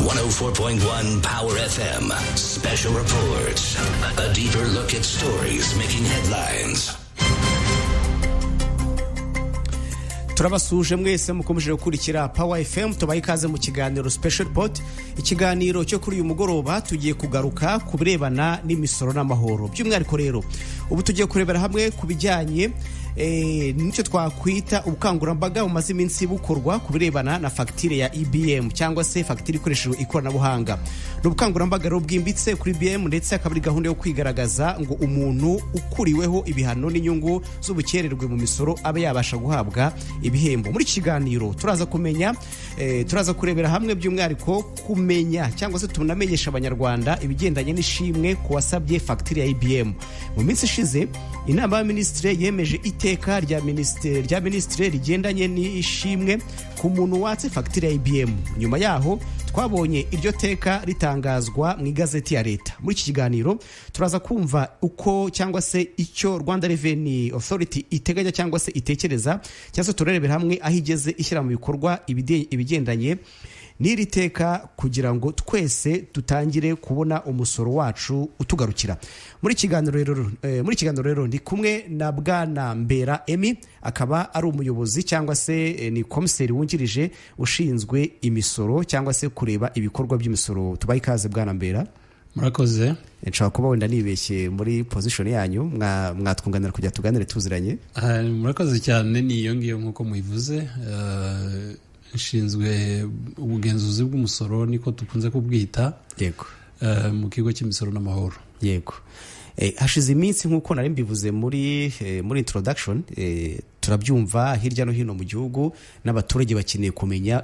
104.1 Power FM. Special reports. A deeper look at stories making headlines. Turabasuje mwese mukomeje gukurikira Power FM, tubaye ikaze mu kiganiro Special Report. Ikiganiro cyo kuri uyu mugoroba tugiye kugaruka ku birebana n'imisoro n'amahoro. By'umwihariko rero ubu tugiye kurebera hamwe ku bijyanye nicyo twakwita ubukangurambaga bumaze iminsi bukorwa ku birebana na fagitire ya EBM cyangwa se fagitire ikoreshejwe ikoranabuhanga. N'ubukangurambaga rero bwimbitse kuri EBM ndetse akaba ari gahunda yo kwigaragaza ngo umuntu ukuriweho ibihano n'inyungu z'ubukererwe mu misoro abe yabasha guhabwa ibihembo. Muri kiganiro turaza kumenya turaza kurebera hamwe by'umwihariko kumenya cyangwa se tunamenyesha abanyarwanda ibigendanye n'ishimwe ku wasabye fagitire ya EBM. Mu minsi ishize inama y'abaminisitiri yemeje iteka rya minisitiri rigendanye n'ishimwe ku muntu watse fagitire ya EBM. Nyuma yaho twabonye iryo teka ritangazwa mu igazeti ya leta. Muri iki kiganiro turaza kumva uko cyangwa se icyo Rwanda Revenue Authority iteganya cyangwa se itekereza, cyangwa se turebera hamwe aho igeze ishyira mu bikorwa ibigendanye n'iri teka kugira ngo twese tutangire kubona umusoro wacu utugarukira. Muri kiganiro rero ndi kumwe na Bwana Mbera Emi, akaba ari umuyobozi cyangwa se ni komiseri wungirije ushinzwe imisoro cyangwa se kureba ibikorwa by'imisoro. Tubaye ikaze Bwana Mbera. Murakoze. Nshaka kuba wenda nibeshye muri position yanyu, mwatwunganira kujya tuganire tuziranye. Murakoze cyane, niyo ngiyo nkuko muyivuze. Nshinzwe ubugenzuzi bw'umusoro niko tukunze kubwita. Yego. Mu kigo cy'imisoro n'amahoro. Yego. Hashize iminsi nkuko nari mbivuze muri introduction, turabyumva hirya no hino mu gihugu n'abaturage bakeneye kumenya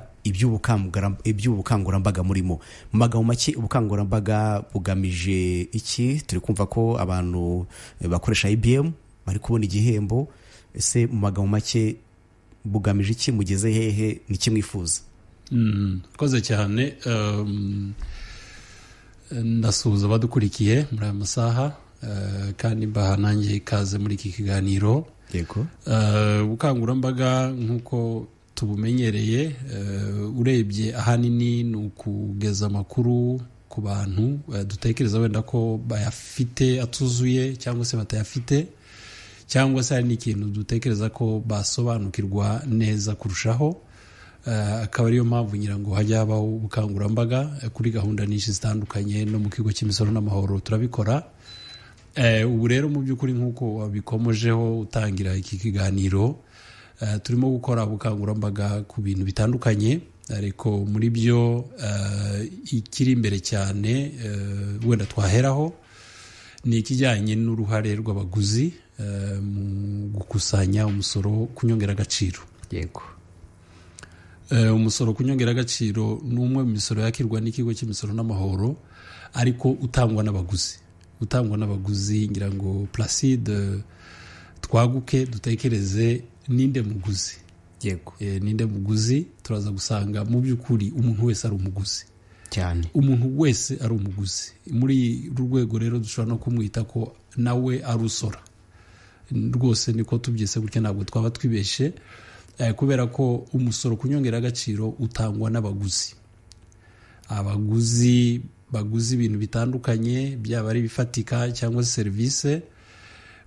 iby'ubukangurambaga murimo. Mu magambo make ubukangurambaga bugamije iki? Turi kumva ko abantu bakoresha EBM bari kubona igihembo. Ese mu magambo make bugamije iki, mugeze hehe, niki mwifuza? Koze cyane. Ndasuhuza badukurikiye muri aya masaha, kandi mbaha nanjye ikaze muri iki kiganiro. Yego. Ubukangurambaga nkuko tubumenyereye, urebye ahanini ni ukugeza amakuru ku bantu dutekereza wenda ko bayafite atuzuye cyangwa se batayafite, cyangwa se hari n'ikintu dutekereza ko basobanukirwa neza kurushaho. Akaba ariyo mpamvu ngira ngo hajya habaho ubukangurambaga kuri gahunda nyinshi zitandukanye, no mu kigo cy'imisoro n'amahoro turabikora. Ubu rero mu by'ukuri nk'uko wabikomojeho utangira iki kiganiro, turimo gukora ubukangurambaga ku bintu bitandukanye, ariko muri byo ikiri imbere cyane wenda twaheraho ni ikijyanye n'uruhare rw'abaguzi mu gukusanya umusoro ku nyongeragaciro. Yego. Umusoro ku nyongeragaciro ni umwe mu misoro yakirwa n'ikigo cy'imisoro n'amahoro, ariko utangwa n'abaguzi. Ngira ngo Placide twaguke dutekereze ninde muguzi. Yego. Ninde muguzi? Turaza gusanga mu by'ukuri umuntu wese ari umuguzi cyane. Umuntu wese ari umuguzi. Muri rwego rero dushobora no kumwita ko nawe ari usora. Rwose niko tubyise gutya, ntabwo twaba twibeshe, kubera ko umusoro ku nyongeragaciro utangwa n'abaguzi. Abaguzi baguzi ibintu bitandukanye, byaba ari bifatika cyangwa se serivisi,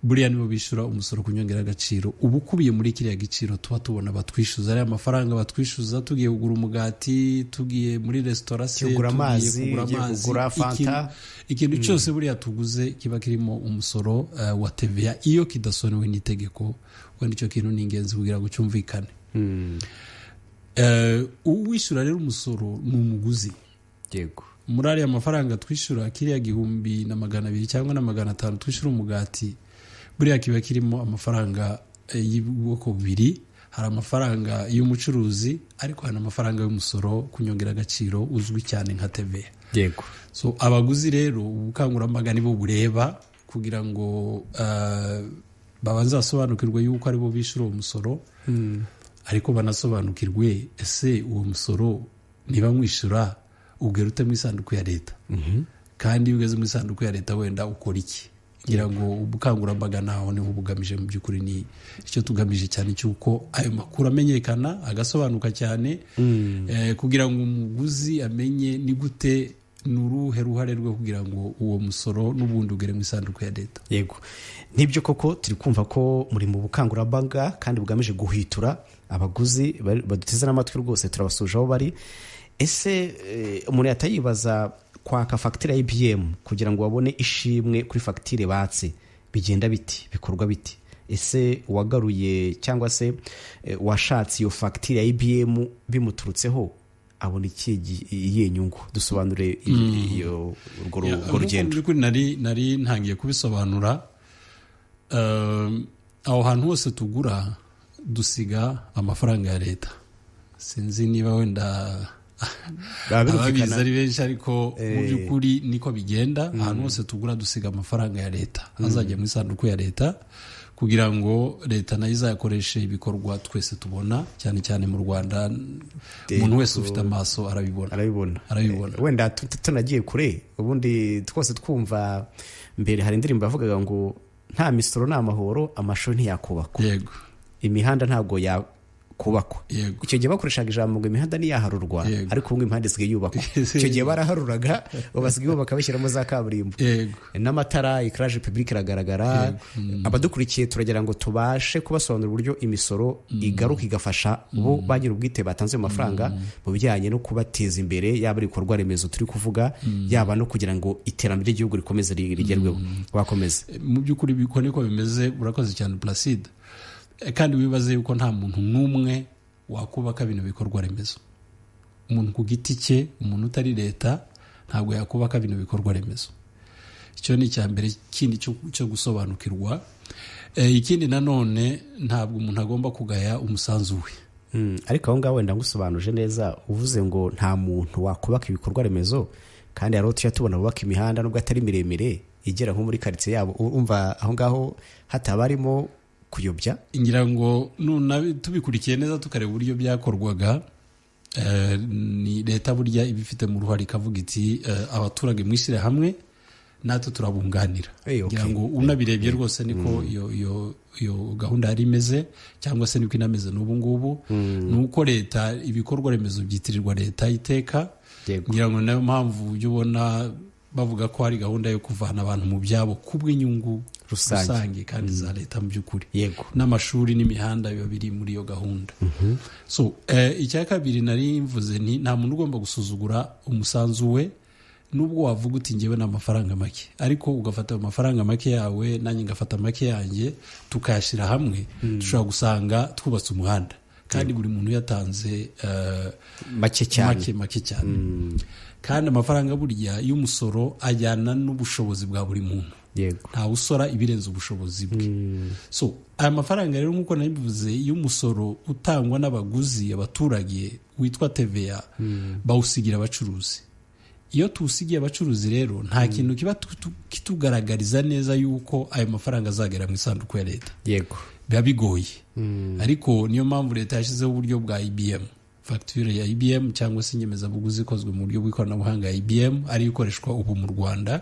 buriya nibo bishyura umusoro ku nyongeragaciro. Ubu ukubiye muri kiriya giciro tuba tubona batwishyuza, ari amafaranga batwishyuza tugiye kugura umugati, tugiye muri restaurant, kugura amazi, kugura fanta, ikintu cyose buriya tuguze kiba kirimo umusoro wa TVA, iyo kidasonewe n'itegeko. Wenda icyo kintu ni ingenzi kugira ngo cyumvikane. Uwishyura rero umusoro ni umuguzi. Yego. Muri ariya mafaranga twishyura, kiriya 1,200 cyangwa na 500 twishyura umugati, buriya kiba kirimo amafaranga y'ubwoko bubiri. Hari amafaranga y'umucuruzi, ariko hari amafaranga y'umusoro ku nyongeragaciro uzwi cyane nka TVA. Yego. So abaguzi rero ubukangurambaga nibo bureba kugira ngo babanza basobanukirwe yuko aribo bishyura uwo musoro, ariko banasobanukirwe ese uwo musoro niba mwishyura ugera ute mu isanduku ya leta. Kandi iyo ugeze mu isanduku ya leta wenda ukora iki? ngira ngo ubukangurambaga naho niho bugamije mu by'ukuri ni icyo tugamije cyane cy'uko ayo makuru amenyekana agasobanuka cyane kugira ngo umuguzi amenye ni gute nuruhe ruhare rwo kugira ngo uwo musoro n'ubundi ugere mu isanduku ya leta. Yego, nibyo koko turi kumva ko muri mu bukangurambaga kandi bugamije guhitura abaguzi baduteze n'amatwi rwose turabasuje aho bari. Ese umuntu yatayibaza kwaka fagitire ya EBM kugira ngo babone ishimwe kuri fagitire batse bigenda biti, bikorwa biti? Ese wagaruye cyangwa se washatse iyo fagitire ya EBM bimuturutseho abona iyihe nyungu? Dusobanure urwo rugendo. Nari ntangiye kubisobanura. Aho hantu hose tugura dusiga amafaranga ya leta. Sinzi niba wenda ababizi ari benshi, ariko mu by'ukuri niko bigenda. Ahantu hose tugura dusiga amafaranga ya leta azajya mu isanduku ya leta kugira ngo leta nayo izayakoreshe ibikorwa twese tubona, cyane cyane mu Rwanda umuntu wese ufite amaso arabibona. Wenda tunagiye kure, ubundi twose twumva mbere hari indirimbo yavugaga ngo nta misoro nta mahoro amashuri ntiyakubakwa. Yego. Imihanda ntabwo yakubakwa. Icyo gihe bakoreshaga ijambo ngo imihanda ntiyaharurwa, ariko ubu imihanda isigaye yubakwa. Icyo gihe baraharuraga basigaye bubaka bashyiramo za kaburimbo. N'amatara, ikaraje public iragaragara. Abadukurikiye turagira ngo tubashe kubasobanurira uburyo imisoro igaruka igafasha bo bagira ubwite batanze amafaranga mu bijyanye no kubateza imbere, yaba ari ibikorwa remezo turi kuvuga, yaba no kugira ngo iterambere ry'igihugu rikomeze rigerweho. Wakomeze. Mu by'ukuri biko niko bimeze. Urakoze cyane Placide. Kandi wibaze yuko nta muntu n'umwe wakubaka bino bikorwa remezo. Umuntu ku giti cye, umuntu utari leta, ntabwo yakubaka bino bikorwa remezo. Icyo ni icyambere kindi cyo gusobanukirwa. Ikindi nanone ntabwo umuntu agomba kugaya umusanzu we. Ariko aho ngaho wenda ngusobanuje neza, uvuze ngo nta muntu wakubaka ibikorwa remezo, kandi hari tujya tubona bubaka imihanda nubwo atari miremire igera nko muri quartier yabo. Umva aho ngaho hatabarimo kuyobya. Ngira ngo tubikurikiye neza tukareba uburyo byakorwaga, ni leta burya ibifite mu ruhare ikavuga iti abaturage mwishyire hamwe natwe turabunganira. Ngira ngo unabirebye rwose niko iyo gahunda yari imeze, cyangwa se niko inameze n'ubu ngubu. Nuko leta ibikorwa remezo byitirirwa leta iteka. Ngira ngo nayo mpamvu ujya ubona bavuga ko hari gahunda yo kuvana abantu mu byabo kubw'inyungu rusange kandi za leta mu by'ukuri. N'amashuri n'imihanda biba biri muri iyo gahunda. So icya kabiri nari mvuze nta muntu ugomba gusuzugura umusanzu we, nubwo wavuga uti ngewe n'amafaranga make, ariko ugafata amafaranga make yawe nanjye ngafata make yanjye tukayashyira hamwe, dushobora gusanga twubatse umuhanda kandi buri muntu yatanze make cyane. Kandi amafaranga burya y'umusoro ajyana n'ubushobozi bwa buri muntu. Nta usora ibirenze ubushobozi bwe. So aya mafaranga rero nk'uko nabivuze y'umusoro utangwa n'abaguzi, abaturage, witwa TVA, bawusigira abacuruzi. Iyo tuwusigiye abacuruzi rero nta kintu kiba kitugaragariza neza yuko ayo mafaranga azagera mu isanduku ya leta. Biba bigoye. Ariko niyo mpamvu leta yashyizeho uburyo bwa EBM, fagitire ya EBM cyangwa se inyemezabuguzi ikozwe mu buryo bw'ikoranabuhanga ya EBM, ariyo ikoreshwa ubu mu Rwanda.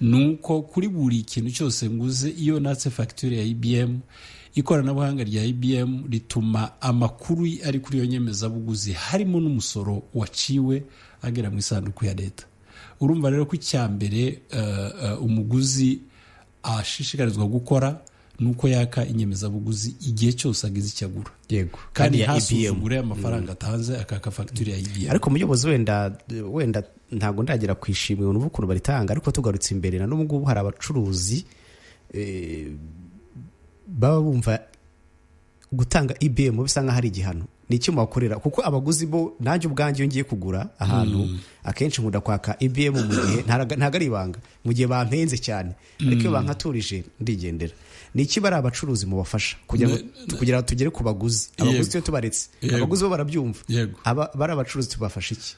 Nuko kuri buri kintu cyose nguze, iyo natse fagitire ya EBM, ikoranabuhanga rya EBM rituma amakuru ari kuri iyo nyemezabuguzi harimo n'umusoro waciwe agera mu isanduku ya leta. Urumva rero ko icyambere umuguzi ashishikarizwa gukora nuko yaka inyemezabuguzi igihe cyose agize icyo agura. Kandi hasuzugure amafaranga atanze akaka fagitire ya EBM. Ariko muyobozi wenda ntabwo ndagera kwishimira ubu ukuntu baritanga, ariko tugarutse imbere na n'ubu ngubu hari abacuruzi baba bumva gutanga EBM bisa nkaho hari igihano. Ni iki mubakorera? Kuko abaguzi bo, nanjye ubwanjye ngiye kugura ahantu akenshi nkunda kwaka EBM mu gihe ntago ari ibanga, mu gihe bampenze cyane, ariko iyo bankaturije ndigendera. Ni iki bari abacuruzi mubafasha kugira ngo tugere ku baguzi? Abaguzi iyo tubaretse, abaguzi bo barabyumva. Bari abacuruzi tubafasha iki?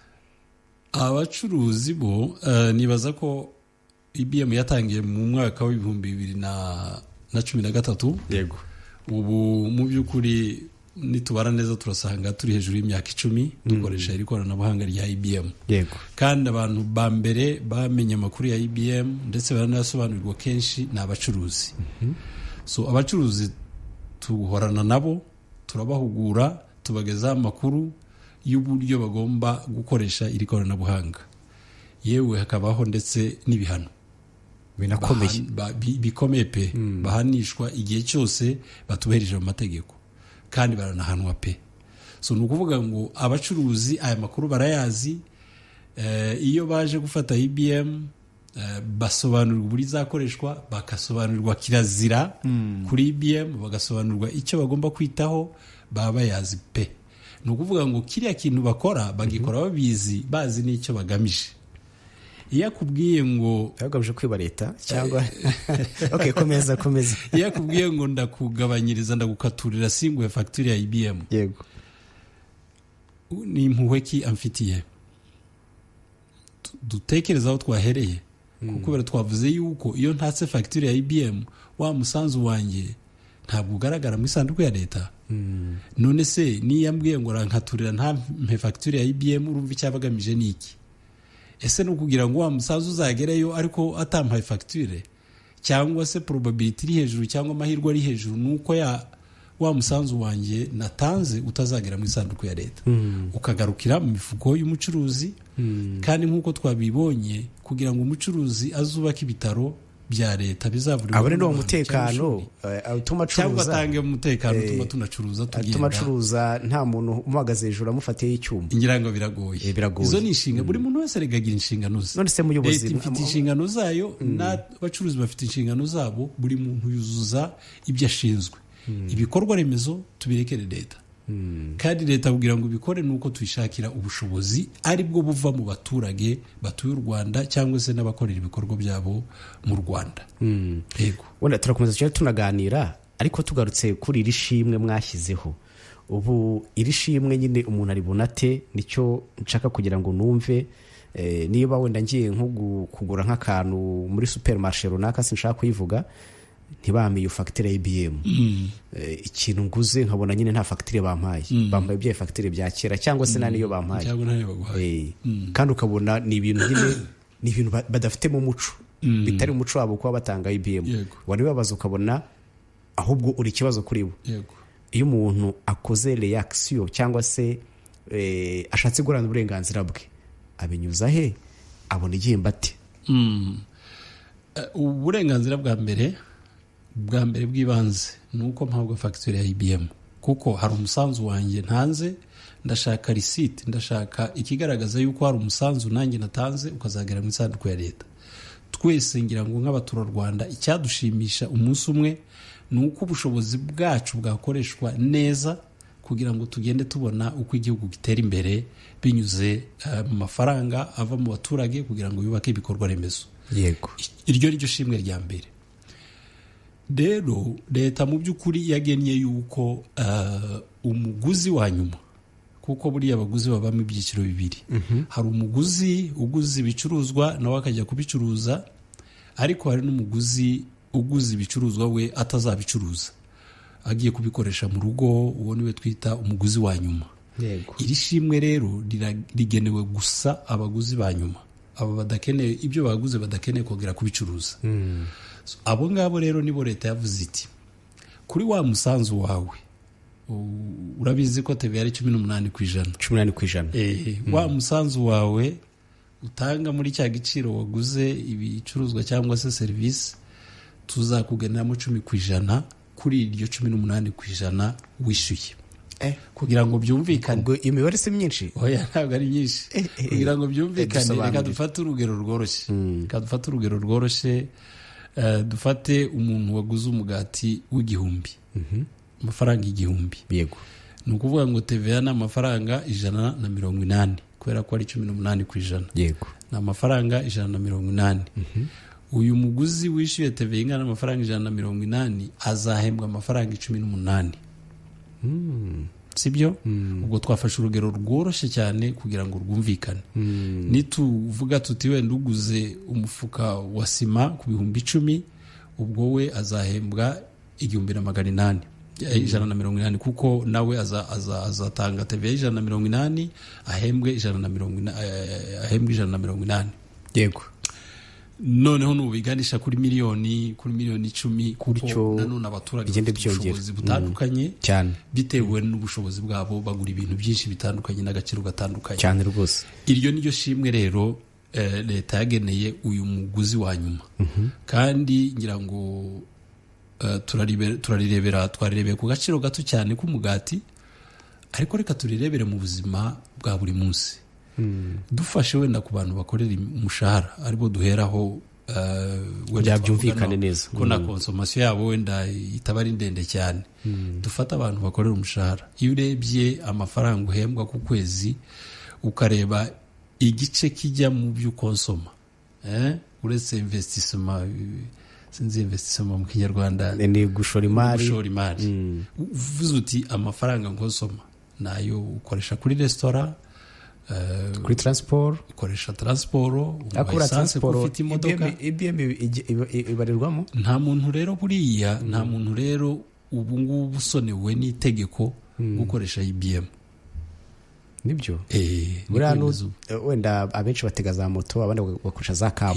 Abacuruzi bo nibaza ko EBM yatangiye mu mwaka wa 2013. Ubu mu by'ukuri nitubara neza turasanga turi hejuru y'imyaka 10 dukoresha iri koranabuhanga rya IBM. Yego. Kandi abantu ba mbere bamenye amakuru ya IBM ndetse baranasobanurirwa kenshi ni abacuruzi. So abacuruzi tuhorana nabo, turabahugura, tubageza amakuru y'uburyo bagomba gukoresha iri koranabuhanga. Yewe hakabaho ndetse n'ibihano binakomeye bikomeye pe bahanishwa igihe cyose batubereje mu mategeko kandi baranahanwa pe. So nukuvuga ngo abacuruzi aya makuru barayazi, iyo baje gufata IBM basobanurirwa uburyo izakoreshwa, bakasobanurirwa kirazira kuri IBM, bagasobanurirwa icyo bagomba kwitaho, baba bayazi pe. Nukuvuga ngo kiriya kintu bakora bagikora babizi, bazi n'icyo bagamije. Iyo akubwiye ngo yagamije kwiba leta cyangwa okay, komeza iyo akubwiye ngo ndakugabanyiriza ndagukaturira singuye facture ya IBM, yego, ni impuhwe ki amfitiye? Dutekereza aho twahereye, kuko twavuze yuko iyo ntatse facture ya IBM wa musanzu wanjye ntabwo ugaragara mu isanduku ya leta. None se niyambwiye ngo rankaturira nta mpe facture ya IBM, urumva icyabagamije niki? Ese no kugira ngo wa musaza uzagereyo ariko atampaye facture, cyangwa se probability iri hejuru cyangwa amahirwe ari hejuru nuko wa musanzu wanjye natanze utazagera mu isanduku ya leta, ukagarukira mu mifuko y'umucuruzi. Kandi nkuko twabibonye, kugira ngo umucuruzi azubaka ibitaro bya leta bizavurira abone no umutekano utuma curuza, cyangwa atange umutekano utuma tunacuruza tugenda, utuma curuza nta muntu umuhagaze hejuru amufatiye icyuma. Ingira ngo biragoye. Izo ni inshinga buri muntu wese regagira inshingano ze. None se muyobozi mfite inshingano zayo, n'abacuruzi bafite inshingano zabo, buri muntu yuzuza ibyo ashinzwe. Ibikorwa remezo tubirekere leta, kandi leta kugira ngo bikore nuko tuyishakira ubushobozi ari bwo buva mu baturage batuye u Rwanda cyangwa se n'abakorera ibikorwa byabo mu Rwanda. Yego, wenda turakomeza cyane tunaganira, ariko tugarutse kuri iri shimwe mwashyizeho ubu. Iri shimwe nyine umuntu aribona ate? Nicyo nshaka kugira ngo numve. Niba wenda ngiye nko kugura nk'akantu muri supermarché runaka, sinshaka kuyivuga, ntibamiye facture ya IBM, ikintu nguze nkabona nyine nta facture bampaye, bampaye bya facture bya kera cyangwa se naniyo bampaye, kandi ukabona ni ibintu nyine ni ibintu badafite mu muco, bitari umuco wabo kuba batanga IBM. Wari babaza ukabona ahubwo uri ikibazo kuri bo. Iyo umuntu akoze reaction cyangwa se ashatse gurana uburenganzira bwe, abinyuza he? Abona igihembo ate? Uburenganzira bwa mbere bw'ibanze nuko mpabwa facture ya IBM, kuko hari umusanzu wanjye ntanze, ndashaka receipt, ndashaka ikigaragaza yuko hari umusanzu nanjye natanze ukazagera mu isanduku ya leta. Twese ngira ngo nk'abatura Rwanda icyadushimisha umunsi umwe nuko ubushobozi bwacu bwakoreshwa neza, kugira ngo tugende tubona uko igihugu gitera imbere binyuze mu mafaranga ava mu baturage kugira ngo yubake ibikorwa remezo. Yego, iryo ryo shimwe rya mbere. Rero leta mu by'ukuri yagennye yuko umuguzi wa nyuma, kuko buriya abaguzi babamo ibyiciro bibiri. Hari umuguzi uguze ibicuruzwa nawe akajya kubicuruza, ariko hari n'umuguzi uguze ibicuruzwa we atazabicuruza, agiye kubikoresha mu rugo, uwo niwe twita umuguzi wa nyuma. Yego. Iri shimwe rero rigenewe gusa abaguzi ba nyuma, abo badakeneye ibyo baguze, badakeneye kongera kubicuruza. Abo ngabo rero nibo leta yavuze iti, kuri wa musanzu wawe, urabizi ko TVA ari 18%. Wa musanzu wawe utanga muri cya giciro waguze ibicuruzwa cyangwa se service, tuzakugenamo 10% kuri iryo 18% wishyuye. Kugira ngo byumvikane. Ubwo imibare si myinshi? Oya, ntabwo ari myinshi. Kugira ngo byumvikane, reka dufate urugero rworoshye. Dufate umuntu waguze umugati w'igihumbi, amafaranga 1,000. Yego. Ni ukuvuga ngo TVA ni amafaranga 180, kubera ko ari 18%. Yego. Ni amafaranga 180. Uyu muguzi wishyuye TVA ingana n'amafaranga 180 azahembwa amafaranga 18. Sibyo? Ubwo twafashe urugero rworoshye cyane kugira ngo rwumvikane. Nituvuga tuti wenda uguze umufuka wa sima ku 10,000, ubwo we azahembwa 1,800. 180 kuko nawe azatanga TVA 180 ahembwe 180 yego noneho nubiganisha kuri miliyoni 10 kuko nanone abaturage ubushobozi butandukanye cyane bitewe n'ubushobozi bwabo bagura ibintu byinshi bitandukanye n'agaciro gatandukanye cyane rwose. Iryo niryo shimwe rero leta yageneye uyu muguzi wa nyuma kandi ngira ngo twarirebera ku gaciro gato cyane k'umugati ariko reka turirebere mu buzima bwa buri munsi. Dufashe wenda ku bantu bakorera umushahara aribo duheraho byumvikane neza ko na consommation yabo wenda itaba ari ndende cyane. Dufata abantu bakorera umushahara, iyo urebye amafaranga uhembwa ku kwezi ukareba igice kijya mu byo konsoma uretse investissement sinzi investissement mu Kinyarwanda ni gushora imari uvuze uti amafaranga nkosoma nayo ukoresha kuri restaurant kuri transport ukoresha transport ufite imodoka EBM ibarirwamo. Nta muntu rero buriya nta muntu rero ubu ngubu usonewe n'itegeko gukoresha EBM nibyo wenda abenshi batega za moto abandi bakoresha za cab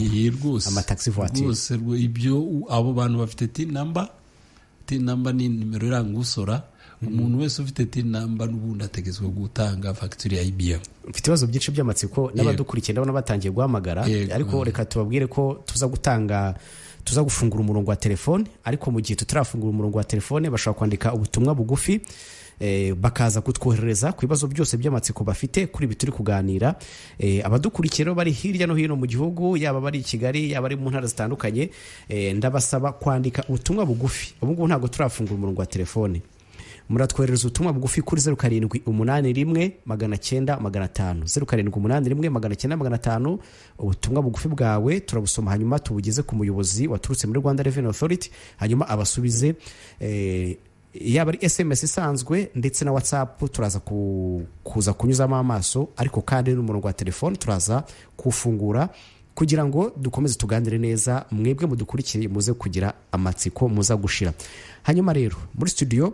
amataxi voiture ibyo abo bantu bafite tin number ni nimero iranga usora. Umuntu wese ufite tin number n'ubundi ategetswe gutanga facture ya IBM. Mfite ibibazo byinshi by'amatsiko n'abadukurikiye ndabona batangiye guhamagara ariko reka tubabwire ko tuza gufungura umurongo wa telefone ariko mu gihe tutarafungura umurongo wa telefone bashobora kwandika ubutumwa bugufi bakaza kutwoherereza ku bibazo byose by'amatsiko bafite kuri bituri kuganira. Abadukurikira bari hirya no hino mu gihugu yaba bari i Kigali yaba ari mu ntara zitandukanye ndabasaba kwandika ubutumwa bugufi. Ubu ngubu ntabwo turafungura umurongo wa telefone, muratwoherereza ubutumwa bugufi kuri 0781 900 500 0781 900 500. Ubutumwa bugufi bwawe turabusoma hanyuma tubugeze ku muyobozi waturutse muri Rwanda Revenue Authority hanyuma abasubize yaba ari SMS isanzwe ndetse na WhatsApp turaza kuza kunyuzamo amaso ariko kandi n'umurongo wa telefone turaza kufungura kugira ngo dukomeze tuganire neza. Mwebwe mudukurikiye muze kugira amatsiko muza gushira. Hanyuma rero muri studio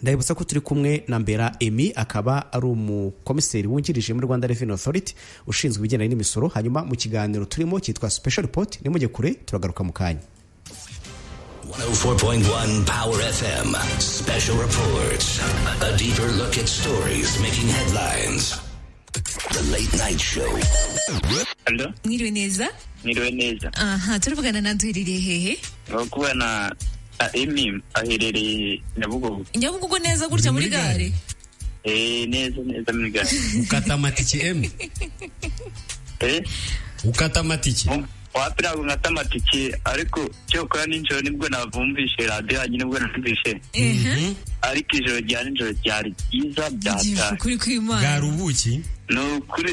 ndabibutsa ko turi kumwe na Mbera Emi akaba ari umukomiseri wungirije muri Rwanda Revenue Authority ushinzwe ibigendanye n'imisoro. Hanyuma mu kiganiro turimo cyitwa Special Report nimujye kure turagaruka mu kanya. 104.1 Power FM Special Reports, a deeper look at stories making headlines. The Late Night Show. Hello? Mwiriwe neza? Mwiriwe neza. Aha, turavugana na duherereye hehe? Kubana Emi aherereye Nyabugogo neza gutya muri gare? Neza muri gare. Ukata amatike Emi? Ukata amatike? Wapira ngata amatike ariko cyo kwa ninjoro nibwo navumvishe radio hanyine nibwo navumvishe. Ariko ijoro rya ninjoro ryari byiza byata. Kuri kwimana. Garubuki?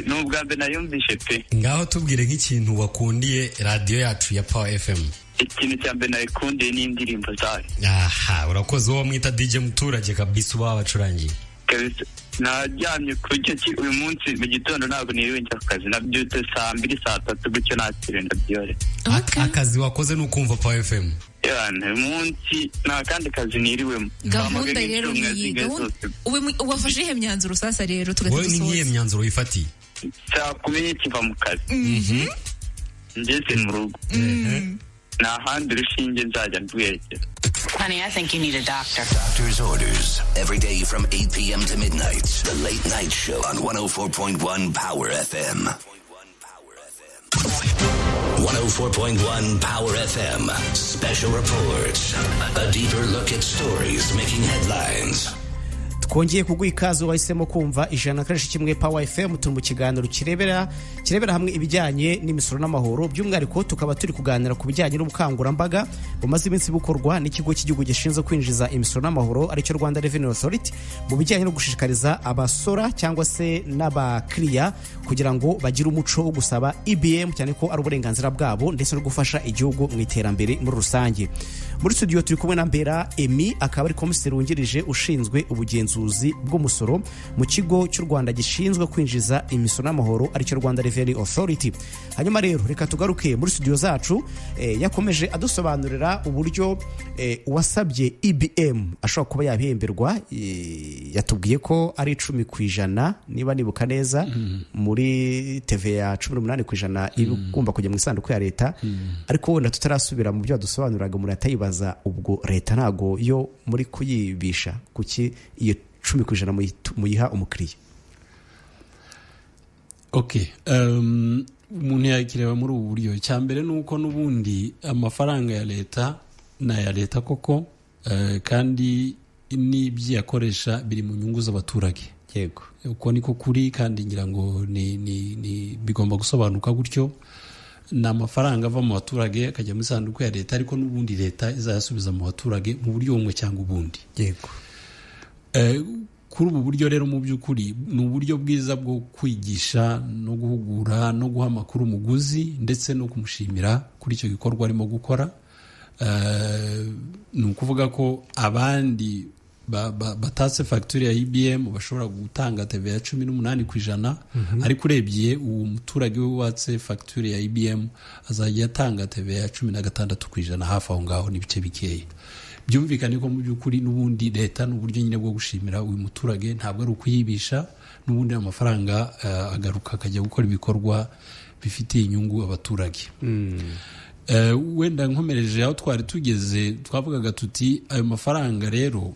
Nubwo mbe nayumvishe pe. Ngaho tubwire nk'ikintu wakundiye radio yacu ya Power FM. Ikintu cya mbe nakundiye ni indirimbo zayo. Aha, urakoze uwo mwita DJ muturage kabisa uba bacurangiye. Kabisa najyamye kujya uyu munsi mu gitondo ntabwo niriwe njya ku kazi nabyute 2:00 3:00 gutyo nakirenda byore. Akazi wakoze nukumva Power FM. Uyu munsi nta kandi kazi niriwemo. Gahunda rero ni wafashe ihe myanzuro sasa rero tugasoza. Wowe ni iyihe myanzuro wifatiye? Kumenye kiva mu kazi. Ngeze mu rugo. Na handi rushinge nzajya ndwerekera. Honey, I think you need a doctor. Doctor's orders. Every day from 8 p.m. to midnight. The Late Night Show on 104.1 Power FM. 104.1 Power FM. Special Reports. A deeper look at stories making headlines. Twongeye kuguha ikaze wahisemo kumva 101.1 Power FM turi mu kiganiro kirebera hamwe ibijyanye n'imisoro n'amahoro. By'umwihariko tukaba turi kuganira ku bijyanye n'ubukangurambaga bumaze iminsi bukorwa n'ikigo cy'igihugu gishinzwe kwinjiza imisoro n'amahoro aricyo Rwanda Revenue Authority mu bijyanye no gushishikariza abasora cyangwa se n'abakiriya kugira ngo bagire umuco wo gusaba EBM cyane ko ari uburenganzira bwabo ndetse no gufasha igihugu mu iterambere muri rusange. Muri studio turi kumwe na Mbera Emi akaba ari komiseri wungirije ushinzwe ubugenzuzi ubugenzuzi bw'umusoro mu kigo cy'u Rwanda gishinzwe kwinjiza imisoro n'amahoro aricyo Rwanda Revenue Authority. Hanyuma rero reka tugaruke muri studio zacu. Yakomeje adusobanurira uburyo uwasabye EBM ashobora kuba yabihemberwa. Yatubwiye ko ari 10% niba nibuka neza muri TVA 18% igomba kujya mu isanduku ya leta. Ariko wenda tutarasubira mu byo dusobanuraga muri atayibaza ubwo leta ntago yo muri kuyibisha kuki iyo 10% muyiha umukiriya. Okay, umuntu yakireba muri ubu buryo. Cyambere nuko nubundi amafaranga ya leta na ya leta koko kandi n'ibyo yakoresha biri mu nyungu z'abaturage. Yego, uko niko kuri kandi ngira ngo ni bigomba gusobanuka gutyo. Na amafaranga ava mu baturage akajya mu isanduku ya leta, ariko nubundi leta izayasubiza mu baturage mu buryo bumwe cyangwa ubundi. Yego. Kuri ubu buryo rero mu by'ukuri ni uburyo bwiza bwo kwigisha no guhugura no guha amakuru umuguzi ndetse no kumushimira kuri icyo gikorwa arimo gukora. Ni ukuvuga ko abandi batatse facture ya EBM bashobora gutanga TVA 18%, ariko urebye uwo muturage we watse facture ya EBM azajya atanga TVA 16% hafi aho ngaho n'ibice bikeya. Byumvikane ko mu by'ukuri n'ubundi leta n'uburyo nyine bwo gushimira uyu muturage, ntabwo ari ukuyibisha. N'ubundi amafaranga agaruka akajya gukora ibikorwa bifitiye inyungu abaturage. Wenda nkomereje aho twari tugeze, twavugaga tuti ayo mafaranga rero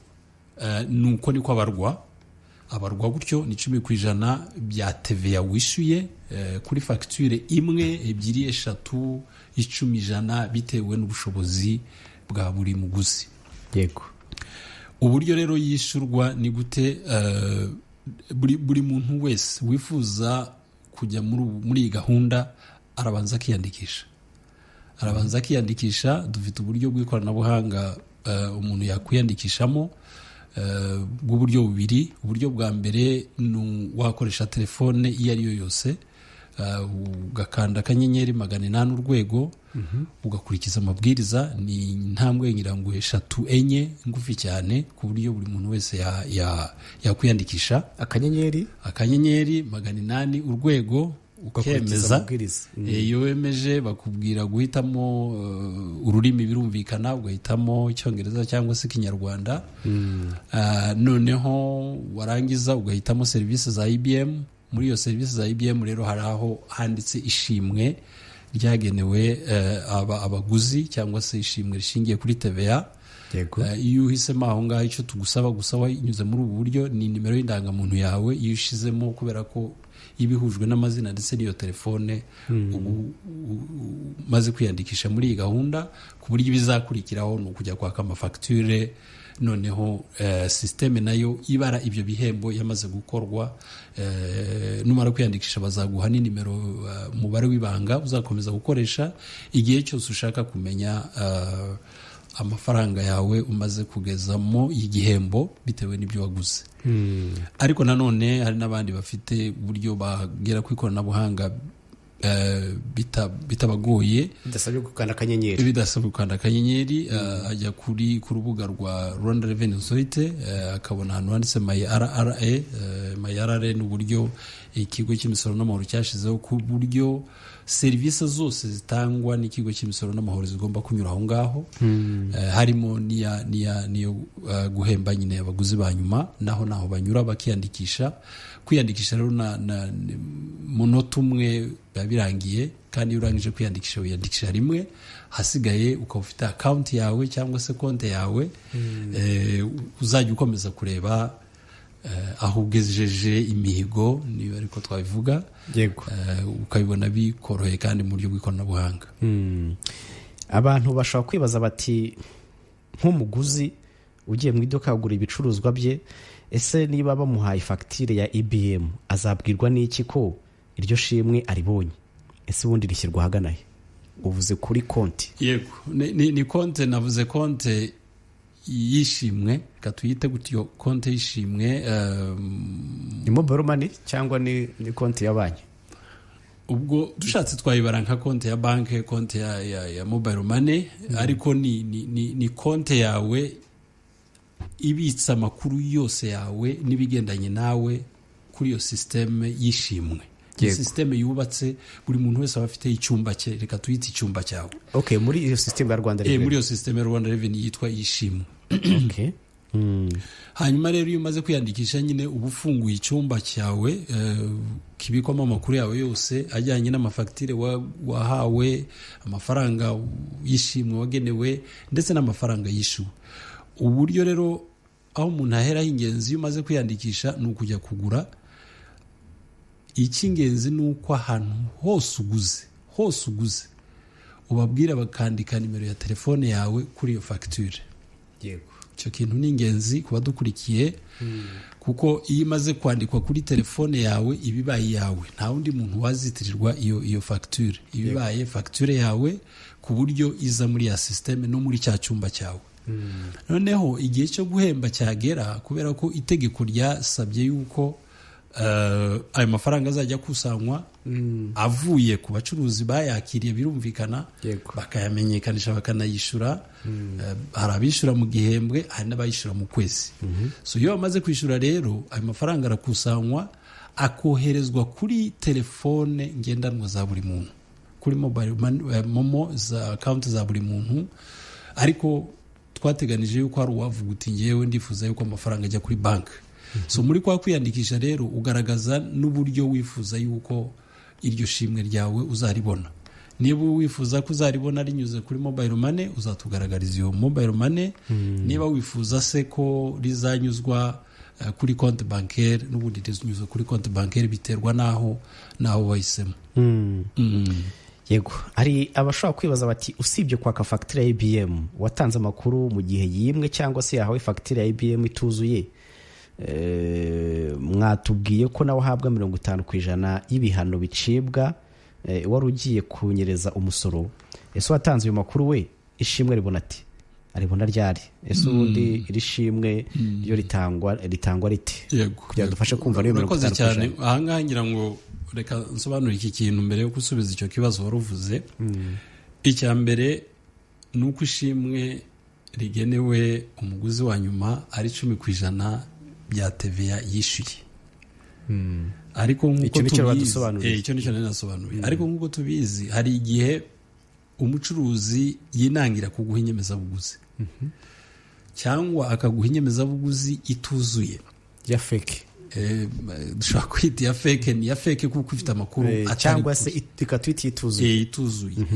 nuko niko abarwa gutyo ni 10% bya TVA wishyuye kuri facture imwe, ebyiri, eshatu, 10% bitewe n'ubushobozi bwa buri muguzi. Yego. Uburyo rero yishyurwa ni gute? Buri muntu wese wifuza kujya muri iyi gahunda arabanza akiyandikisha. Dufite uburyo bw'ikoranabuhanga umuntu yakwiyandikishamo bw'uburyo bubiri. Uburyo bwa mbere ni wakoresha telefone iyo ari yo yose, ugakanda akanyenyeri 800 urwego, ugakurikiza amabwiriza. Ni intambwe ngira ngo 3-4 ngufi cyane ku buryo buri muntu wese yakwiyandikisha. Akanyenyeri 800 urwego, ukemeza. Iyo wemeje bakubwira guhitamo ururimi, birumvikana ugahitamo Icyongereza cyangwa se Kinyarwanda. Noneho warangiza ugahitamo serivisi za EBM. Muri iyo serivisi za EBM rero hari aho handitse ishimwe ryagenewe abaguzi cyangwa se ishimwe rishingiye kuri TVA. Iyo uhisemo aho ngaho, icyo tugusaba inyuze muri ubu buryo ni nimero y'indangamuntu yawe. Iyo ushizemo, kubera ko ibihujwe n'amazina ndetse n'iyo telefone, ubu maze kwiyandikisha muri iyi gahunda, ku buryo ibizakurikiraho ni ukujya kwaka amafacture. Noneho systeme nayo ibara ibyo bihembo yamaze gukorwa. Numara kwiyandikisha bazaguha ni nimero umubare w'ibanga uzakomeza gukoresha igihe cyose ushaka kumenya amafaranga yawe umaze kugezamo igihembo bitewe n'ibyo waguze. Ariko nanone hari n'abandi bafite uburyo bagera ku ikoranabuhanga bitabagoye, bidasabye gukanda akanyenyeri. Ajya ku rubuga rwa Rwanda Revenue Authority, akabona ahantu handitse my RRA. My RRA ni uburyo ikigo cy'imisoro n'amahoro cyashizeho ku buryo serivisi zose zitangwa n'ikigo cy'imisoro n'amahoro zigomba kunyura aho ngaho. Harimo niyo guhemba nyine abaguzi ba nyuma, naho banyura bakiyandikisha. Kwiyandikisha rero na munota umwe birangiye, kandi iyo urangije kwiyandikisha wiyandikisha rimwe, hasigaye ukaba ufite account yawe cyangwa se konte yawe. Uzajya ukomeza kureba aho ugejeje imihigo, niba ariko twabivuga. Yego. Ukabibona bikoroheye kandi mu buryo bw'ikoranabuhanga. Abantu bashobora kwibaza bati, nk'umuguzi ugiye mu iduka kugura ibicuruzwa bye, ese niba bamuhaye facture ya EBM azabwirwa n'iki ko iryo shimwe aribonye? Ese ubundi rishyirwa hagana he? Uvuze kuri konti. Yego, ni konte. Navuze konte yishimwe, katuyite gutyo konte yishimwe. Ni mobile money cyangwa ni konti ya banki? Ubwo dushatse twayibara nka konti ya banki, konti ya mobile money. Ariko ni konti yawe ibitsa amakuru yose yawe n'ibigendanye nawe kuri iyo systeme yishimwe. Iyo systeme yubatse buri muntu wese aba afite icyumba cye, reka tuyite icyumba cyawe. Okay, muri iyo systeme ya Rwanda Revenue. Muri iyo systeme ya Rwanda Revenue yitwa yishimwe. Okay. Hanyuma rero iyo umaze kwiyandikisha nyine uba ufunguye icyumba cyawe kibikwamo amakuru yawe yose ajyanye n'amafagitire wahawe, amafaranga yishimwe wagenewe ndetse n'amafaranga yishyuwe. Uburyo rero aho umuntu ahera ingenzi iyo umaze kwiyandikisha ni ukujya kugura. Icy'ingenzi ni uko ahantu hose uguze ubabwira bakandika nimero ya telefone yawe kuri iyo fagitire. Yego, icyo kintu ni ingenzi kuba dukurikiye kuko iyo imaze kwandikwa kuri telefone yawe ibibaye yawe, nta wundi muntu wazitirirwa iyo fagitire. Ibibaye fagitire yawe ku buryo iza muri ya systeme no muri cya cyumba cyawe. Noneho igihe cyo guhemba cyagera, kubera ko itegeko ryasabye yuko ayo mafaranga azajya kusanywa avuye ku bacuruzi bayakiriye, birumvikana bakayamenyekanisha bakanayishyura. Hari abishyura mu gihembwe, hari n'abayishyura mu kwezi. So iyo bamaze kwishyura rero ayo mafaranga arakusanywa akoherezwa kuri telefone ngendanwa za buri muntu, kuri mobile momo za account za buri muntu. Ariko twateganije yuko hari uwavuga uti ngewe ndifuza yuko amafaranga ajya kuri banki. So muri kwa kwiyandikisha rero ugaragaza n'uburyo wifuza yuko iryo shimwe ryawe uzaribona. Niba wifuza ko uzaribona rinyuze kuri mobile money, uzatugaragariza iyo mobile money. Niba wifuza se ko rizanyuzwa kuri konti bancaire, n'ubundi rinyuze kuri konti bancaire, biterwa naho wahisemo. Yego, hari abashobora kwibaza bati usibye kwaka fagitire ya EBM watanze amakuru mu gihe yimwe cyangwa se yahawe fagitire ya EBM ituzuye, mwatubwiye ko nawe uhabwa 50% y'ibihano bicibwa wari ugiye kunyereza umusoro. Ese watanze ayo makuru we ishimwe aribona ryari? Ese ubundi iri shimwe ryo ritangwa rite? Kugira dufashe kumva niyo 50%. Aha ngaha ngira ngo reka nsobanure iki kintu mbere yo gusubiza icyo kibazo waruvuze. Icya mbere ni uko ishimwe rigenewe umuguzi wa nyuma ari 10% bya TVA yishyuye. Ariko nk'uko tubizi, icyo nicyo nasobanuye. Ariko nk'uko tubizi, hari igihe umucuruzi yinangira kuguha inyemezabuguzi cyangwa akaguha inyemezabuguzi ituzuye ya fake. Dushobora kwita ya fake, ni ya fake kuko ifite amakuru cyangwa se ikatwita ituzuye.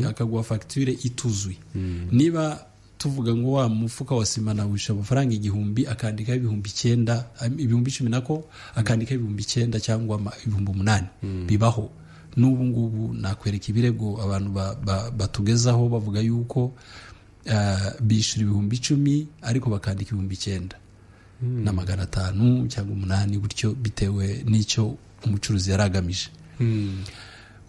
Akaguha fagitire ituzuye. Niba tuvuga ngo wa mufuka wa sima nawisha amafaranga 1000 akandika 9,000, 10,010 nako akandika 9,000 cyangwa 8,000, bibaho. N'ubu ngubu nakwereka ibirego abantu batugezaho bavuga yuko bishura 10,010 ariko bakandika 9,000 na 500 cyangwa 8 gutyo, bitewe n'icyo umucuruzi yaragamije.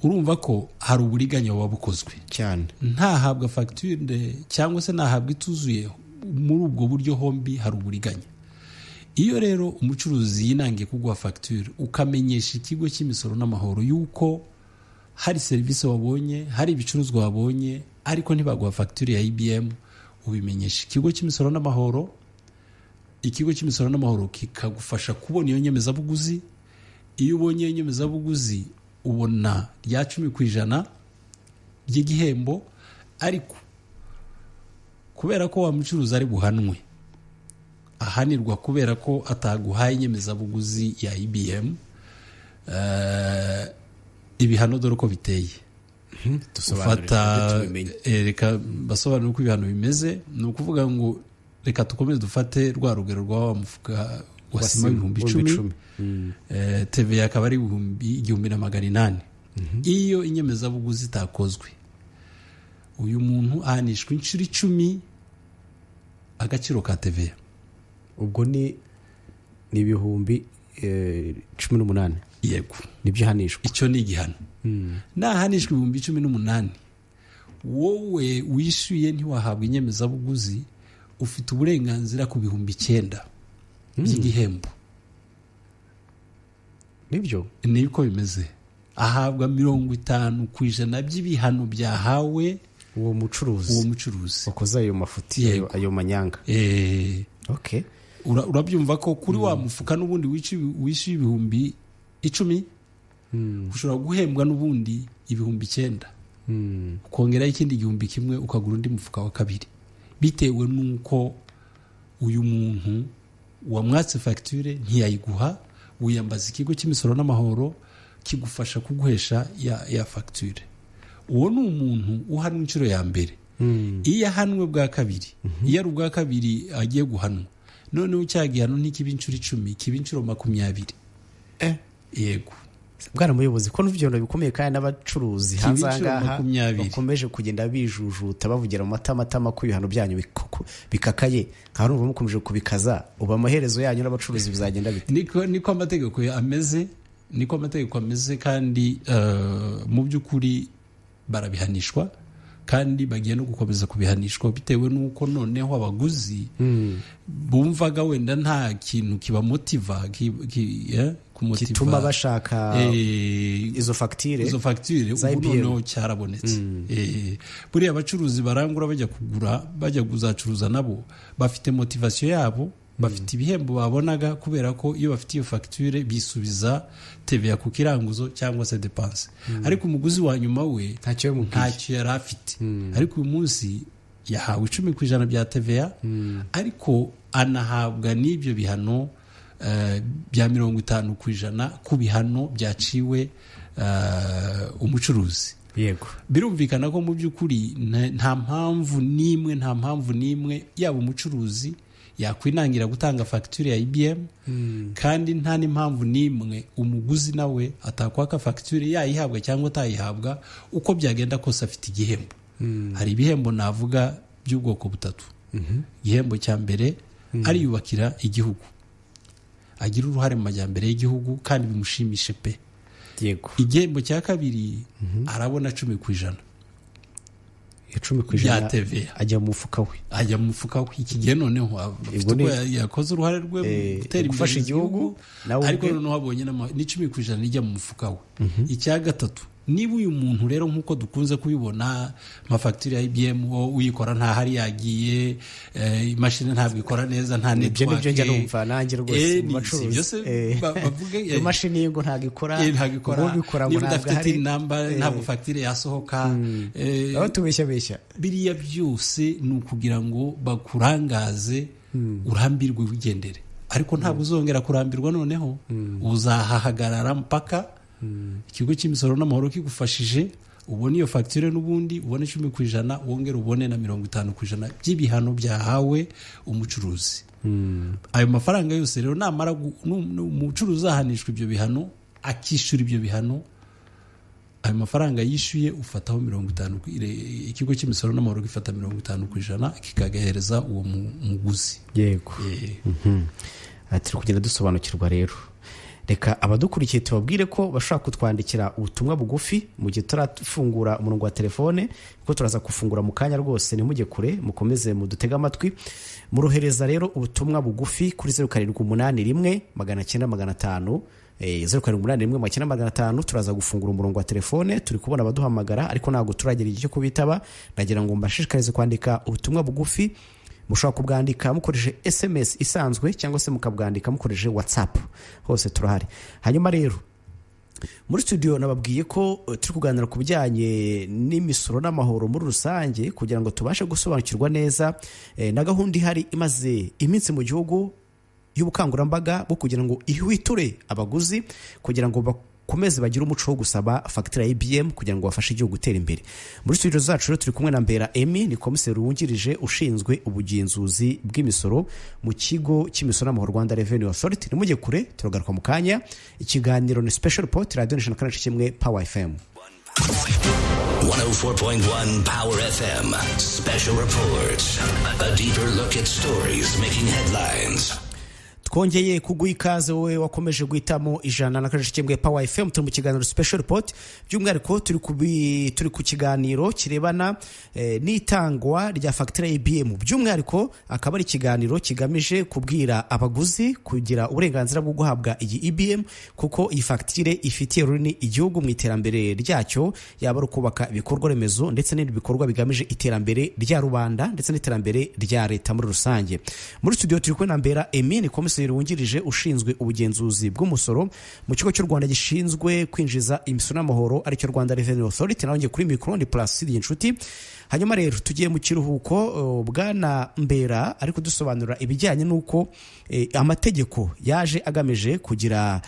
Urumva ko hari uburiganya wabukozwe cyane. Ntahabwa fagitire cyangwa se ntahabwa ituzuye, muri ubwo buryo hombi hari uburiganya. Iyo rero umucuruzi yinangiye kuguha fagitire, ukamenyesha ikigo cy'imisoro n'amahoro yuko hari serivisi wabonye, hari ibicuruzwa wabonye, ariko ntibaguha fagitire ya EBM, ubimenyesha ikigo cy'imisoro n'amahoro. Ikigo cy'imisoro n'amahoro kikagufasha kubona iyo nyemezabuguzi. Iyo ubonye iyo nyemezabuguzi ubona rya 10% ry'igihembo, ariko kubera ko wa mucuruzi ari buhanwe, ahanirwa kubera ko ataguhaye inyemezabuguzi ya EBM. Ibihano dore uko biteye. Reka basobanura uko ibihano bimeze. Ni ukuvuga ngo reka tukomeze dufate rwa rugero rwa wa mufuka wa sima 10,010. TVA akaba ari 1,800. Iyo inyemezabuguzi itakozwe, uyu muntu ahanishwa inshuro 10 agaciro ka TVA. Ubwo ni 18,000. Yego, nibyo hanishwa. Icyo ni igihano. Nahanishwa 18,000, wowe wishyuye ntiwahabwa inyemezabuguzi, ufite uburenganzira ku 9,000 by'igihembo. Nibyo niko bimeze. Ahabwa 50% by'ibihano byahawe uwo mucuruzi wakoze ayo mafuti, ayo manyanga. Okay. urabyumva ko kuri wa mufuka n'ubundi wishyuye ibihumbi 10 ushobora guhembwa n'ubundi ibihumbi 9 ukongeraho ikindi igihumbi kimwe ukagura undi mufuka wa kabiri bitewe n'uko uyu muntu wamwatse facture ntiyayiguha wiyambaza ikigo cy'imisoro n'amahoro kigufasha kuguhesha ya facture. Uwo ni umuntu uhanwa inshuro ya mbere. Iyo ahanwe bwa kabiri, iyo ari ubwa kabiri agiye guhanwa, noneho cyagihano ntikiba inshuro 10 kiba inshuro 20. Yego bwana muyobozi ko n'ivyono bikomeye kandi n'abacuruzi hanze ngaha bakomeje kugenda bijujuta bavugira mu matama ko ibihano byanyu bikakaye kandi ubu mukomeje kubikaza uba amaherezo yanyu n'abacuruzi bizagenda bite? Niko amategeko ameze kandi mu by'ukuri barabihanishwa kandi bagiye no gukomeza kubihanishwa bitewe n'uko noneho abaguzi bumvaga wenda nta kintu kibamotiva kituma bashaka izo facture ubu noneho cyarabonetse. Buriya abacuruzi barangura bajya kuzacuruza nabo bafite motivation yabo, bafite ibihembo babonaga kubera ko iyo bafite iyo facture bisubiza TVA ku kiranguzo cyangwa se dépense. Ariko umuguzi wa nyuma we ntacyo yari afite. Ariko uyu munsi yahawe 10% bya TVA, ariko anahabwa n'ibyo bihano bya 50% ku bihano byaciwe umucuruzi. Yego birumvikana ko mu by'ukuri nta mpamvu n'imwe yaba umucuruzi yakwinangira gutanga facture ya EBM kandi nta n'impamvu n'imwe umuguzi nawe atakwaka facture yayihabwa cyangwa atayihabwa uko byagenda kose afite igihembo. Hari ibihembo navuga by'ubwoko butatu. Igihembo cya mbere ari yubakira igihugu, agira uruhare mu majyambere y'igihugu kandi bimushimishe pe. Yego igihembo cya kabiri arabona 10% ya TVA ajya mu mufuka we iki gihe noneho afite ko yakoze uruhare rwe mu gutera imbere igihugu, ariko noneho abonye ni 10% ijya mu mufuka we. Icya gatatu, niba uyu muntu rero nk'uko dukunze kubibona facture ya IBM uyikora nta hari yagiye, imashini ntabwo ikora neza, nta network, ibyo njya numva nanjye rwose mu bacuruzi bavuge imashini ngo ntabwo ikora, niba udafite namba ntabwo facture yasohoka. Aho tubeshya biriya byose ni ukugira ngo bakurangaze urambirwe wigendere, ariko ntabwo uzongera kurambirwa, noneho uzahahagarara mpaka ikigo cy'imisoro n'amahoro kigufashije ubone iyo facture n'ubundi ubone 10% wongera ubone na 50% by'ibihano byahawe umucuruzi. Ayo mafaranga yose rero namara umucuruzi ahanishwa ibyo bihano, akishyura ibyo bihano, ayo mafaranga yishyuye ufataho 50%, ikigo cy'imisoro n'amahoro gifata 50% kikagahereza uwo muguzi. Yego ati kugenda dusobanukirwa rero. Reka abadukurikiye tubabwire ko bashaka kutwandikira ubutumwa bugufi mu gihe turafungura umurongo wa telefone, kuko turaza kufungura mu kanya rwose, nimujye kure mukomeze mudutega amatwi. Murohereza rero ubutumwa bugufi kuri 0781 900 0781 turaza gufungura umurongo wa telefone. Turi kubona abaduhamagara ariko ntabwo turagera igihe cyo kubitaba. Nagira ngo mbashishikarize kwandika ubutumwa bugufi. Mushobora kubwandika mukoresheje SMS isanzwe cyangwa se mukabwandika mukoresheje WhatsApp, hose turahari. Hanyuma rero muri studio nababwiye ko turi kuganira ku bijyanye n'imisoro n'amahoro muri rusange kugira ngo tubashe gusobanukirwa neza na gahunda ihari imaze iminsi mu gihugu y'ubukangurambaga bwo kugira ngo ihwiture abaguzi kugira ngo bakomeze bagire umuco wo gusaba facture ya EBM kugira ngo bafashe igihugu gutera imbere. Muri studio zacu rero turi kumwe na Mbera Emi, ni komiseri wungirije ushinzwe ubugenzuzi bw'imisoro mu kigo cy'imisoro n'amahoro Rwanda Revenue Authority. Nimujye kure turagaruka mu kanya. Ikiganiro ni Special Report Radio Nation Kanal kimwe Power FM 104.1 Power FM Special Report, a deeper look at stories making headlines. twongeye kuguha ikaze wowe wakomeje guhitamo ijana na kajisho kimwe Power FM. Turi mu kiganiro Special Report, by'umwihariko turi ku kiganiro kirebana n'itangwa rya fagitire ya EBM. By'umwihariko akaba ari ikiganiro kigamije kubwira abaguzi kugira uburenganzira bwo guhabwa iyi EBM, kuko iyi fagitire ifitiye runini igihugu mu iterambere ryacyo, yaba ari kubaka ibikorwa remezo ndetse n'ibindi bikorwa bigamije iterambere rya rubanda ndetse n'iterambere rya leta muri rusange. Muri studio turi kumwe na Mbera Emine, komiseri wungirije ushinzwe ubugenzuzi bw'umusoro mu kigo cy'u Rwanda gishinzwe kwinjiza imisoro n'amahoro aricyo Rwanda Revenue Authority. Nawe ngiye kuri micro ndi Placide Inshuti. Hanyuma rero tugiye mu kiruhuko, bwana Mbera ariko dusobanura ibijyanye n'uko amategeko yaje agamije kugira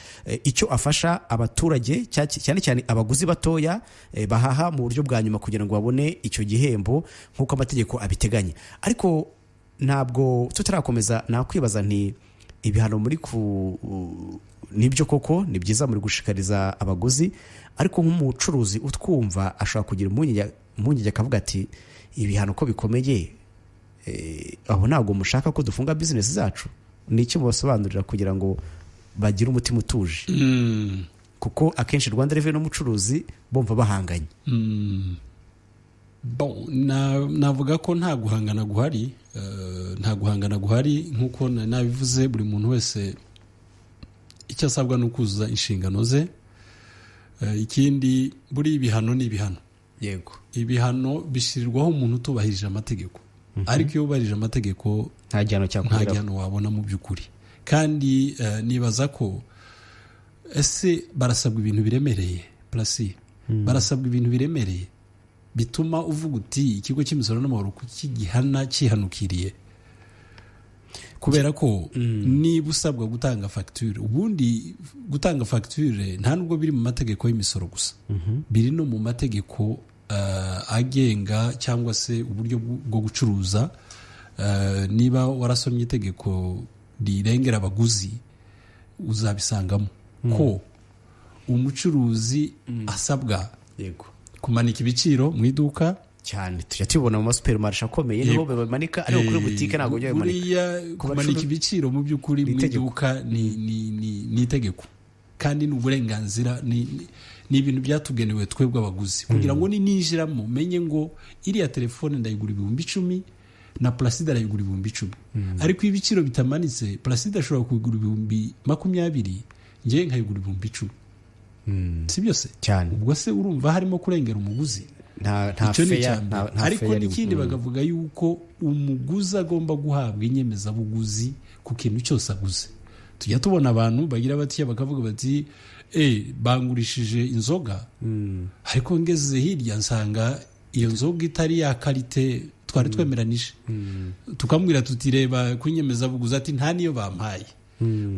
icyo afasha abaturage cyane cyane abaguzi batoya bahaha mu buryo bwa nyuma kugira ngo babone icyo gihembo nk'uko amategeko abiteganya. Ariko ntabwo tutarakomeza nakwibaza nti ibihano muri nibyo koko ni byiza muri gushikariza abaguzi, ariko nk'umucuruzi utwumva ashobora kugira impungenge akavuga ati ibihano ko bikomeye, abo ntabwo mushaka ko dufunga business zacu. Ni iki mubasobanurira kugira ngo bagire umutima utuje? Kuko akenshi Rwanda Revenue n'umucuruzi bomva bahanganye. Navuga ko nta guhangana guhari, nk'uko nabivuze, buri muntu wese icyo asabwa ni ukuzuza inshingano ze. Ikindi buri ibihano ni ibihano. Yego, ibihano bishyirirwaho umuntu utubahirije amategeko. Ariko iyo ubahirije amategeko nta gihano wabona mu by'ukuri. Kandi nibaza ko ese barasabwa ibintu biremereye Placide, barasabwa ibintu biremereye bituma uvuga uti ikigo cy'imisoro n'amahoro kukigihana kihanukiriye, kubera ko niba usabwa gutanga fagitire, ubundi gutanga fagitire nta nubwo biri mu mategeko y'imisoro gusa, biri no mu mategeko agenga cyangwa se uburyo bwo gucuruza. Niba warasomye itegeko rirengera abaguzi uzabisangamo ko umucuruzi asabwa kumanika ibiciro mu iduka. Cyane tujya tubibona mu masupermarishe akomeye niho bamanika, ariko kuri butike ntabwo bajya bamanika. Kumanika ibiciro mu by'ukuri mu iduka ni itegeko, kandi ni uburenganzira, ni ibintu byatugenewe twebwe abaguzi, kugira ngo ninjiramo menye ngo iriya telefone ndayigura 10,000 na Placide arayigura 10,000. Ariko ibiciro bitamanitse, Placide ashobora kugura 20,000 ngiye nkayigura 10,000. Si byose cyane? Ubwo se urumva harimo kurengera umuguzi? Nta feya. Ariko n'ikindi bagavuga yuko umuguzi agomba guhabwa inyemezabuguzi ku kintu cyose aguze. Tujya tubona abantu bagira batiya bakavuga bati bangurishije inzoga, ariko ngeze hirya nsanga iyo nzoga itari ya karite twari twemeranije. Tukamubwira tuti reba ku inyemezabuguzi, ati nta niyo bampaye.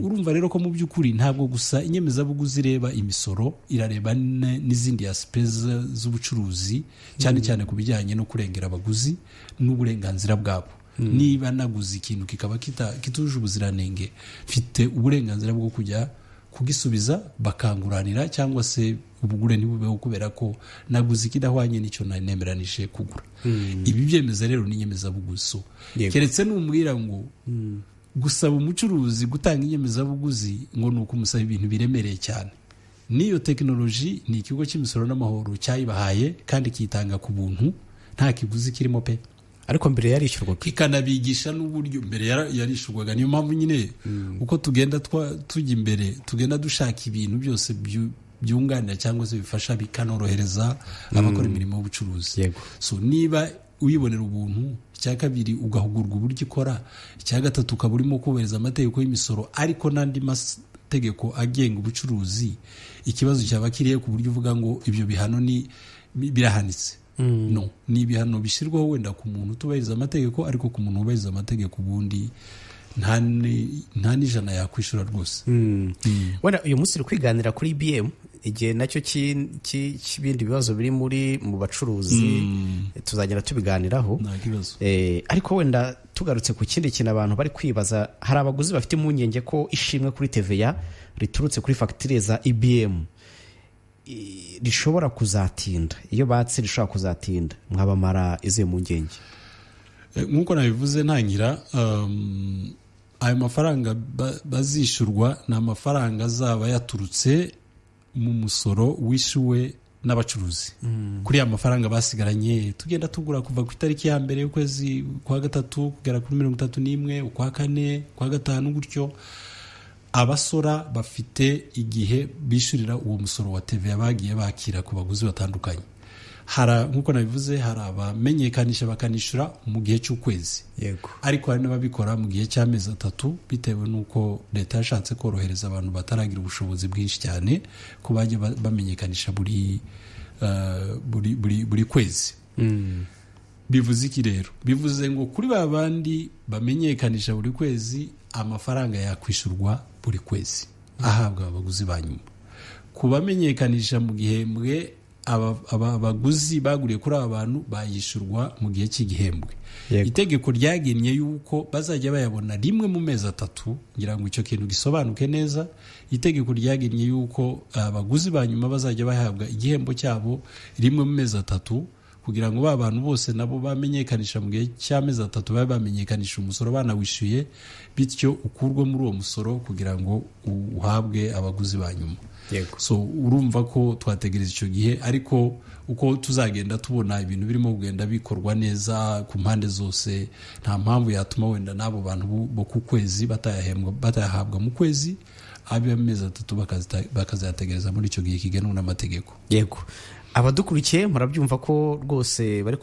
Urumva rero ko mu by'ukuri ntabwo gusa inyemezabuguzi ireba imisoro, irareba n'izindi aspects z'ubucuruzi, cyane cyane ku bijyanye no kurengera abaguzi n'uburenganzira bwabo. Niba naguze ikintu kikaba kituje ubuziranenge, mfite uburenganzira bwo kujya kugisubiza bakanguranira, cyangwa se ubugure ntibubeho kubera ko naguze ikidahwanye n'icyo nemeranije kugura. Ibi byemeza rero n'inyemezabuguzi. Keretse n'umubwira ngo gusaba umucuruzi gutanga inyemezabuguzi ngo ni ukumusaba ibintu biremereye cyane. N'iyo tekinoloji ni ikigo cy'imisoro n'amahoro cyayibahaye kandi kitanga ku buntu, nta kiguzi kirimo pe. Ariko mbere yarishyurwaga, ikanabigisha n'uburyo mbere yarishyurwaga. Niyo mpamvu nyine uko tugenda tujya imbere, tugenda dushaka ibintu byose byunganira cyangwa se bifasha bikanorohereza abakora imirimo y'ubucuruzi. So niba uyibonera ubuntu, icya kabiri ugahugurwa uburyo ikora, icya gatatu ukaba urimo kubahiriza amategeko y'imisoro ariko n'andi mategeko agenga ubucuruzi, ikibazo cyaba kiriye ku buryo uvuga ngo ibyo bihano birahanitse. No, ni ibihano bishyirwaho wenda ku muntu utubahiriza amategeko, ariko ku muntu ubahiriza amategeko ubundi nta n'ijana yakwishyura rwose. Wenda uyu munsi uri kwiganira kuri EBM, igihe nacyo cy'ibindi bibazo biri mu bacuruzi tuzagenda tubiganiraho. Ariko wenda tugarutse ku kindi kintu abantu bari kwibaza, hari abaguzi bafite impungenge ko ishimwe kuri TVA riturutse kuri fagitire za EBM rishobora kuzatinda. Iyo batse rishobora kuzatinda, mwabamara izihe mpungenge? Nk'uko nabivuze ntangira, ayo mafaranga bazishurwa ni amafaranga azaba yaturutse mu musoro wishyuwe n'abacuruzi kuri ya mafaranga basigaranye tugenda tugura kuva ku itariki ya mbere y'ukwezi kwa gatatu kugera kuri 31 ukwa kane kwa gatanu gutyo. Abasora bafite igihe bishyurira uwo musoro wa TVA bagiye bakira ku baguzi batandukanye. Nkuko nabivuze hari abamenyekanisha bakanishura mu gihe cy'ukwezi, yego, ariko hari n'ababikora mu gihe cy'amezi 3 bitewe n'uko leta yashatse korohereza abantu bataragira ubushobozi bwinshi cyane ko bajya bamenyekanisha buri kwezi. Bivuze iki rero? Bivuze ngo kuri babandi bamenyekanisha buri kwezi amafaranga yakwishurwa buri kwezi ahabwa abaguzi banyuma. Kubamenyekanisha mu gihembwe abaguzi baguriye kuri aba bantu bayishurwa mu gihe cy'igihembwe. Itegeko ryagennye yuko bazajya bayabona rimwe mu mezi 3, ngira ngo icyo kintu gisobanuke neza. Itegeko ryagennye yuko abaguzi banyuma bazajya bahabwa igihembo cyabo rimwe mu mezi 3 kugira ngo ba bantu bose nabo bamenyekanisha mu gihe cy'amezi 3 babe bamenyekanisha umusoro banawishyuye, bityo ukurwe muri uwo musoro kugira ngo uhabwe abaguzi banyuma. So urumva ko twategereza icyo gihe, ariko uko tuzagenda tubona ibintu birimo kugenda bikorwa neza ku mpande zose, nta mpamvu yatuma wenda n'abo bantu bo ku kwezi batayahabwa mu kwezi, amezi 3 bakazategereza muri icyo gihe kigenwa n'amategeko. Yego, abadukurikiye murabyumva ko rwose bari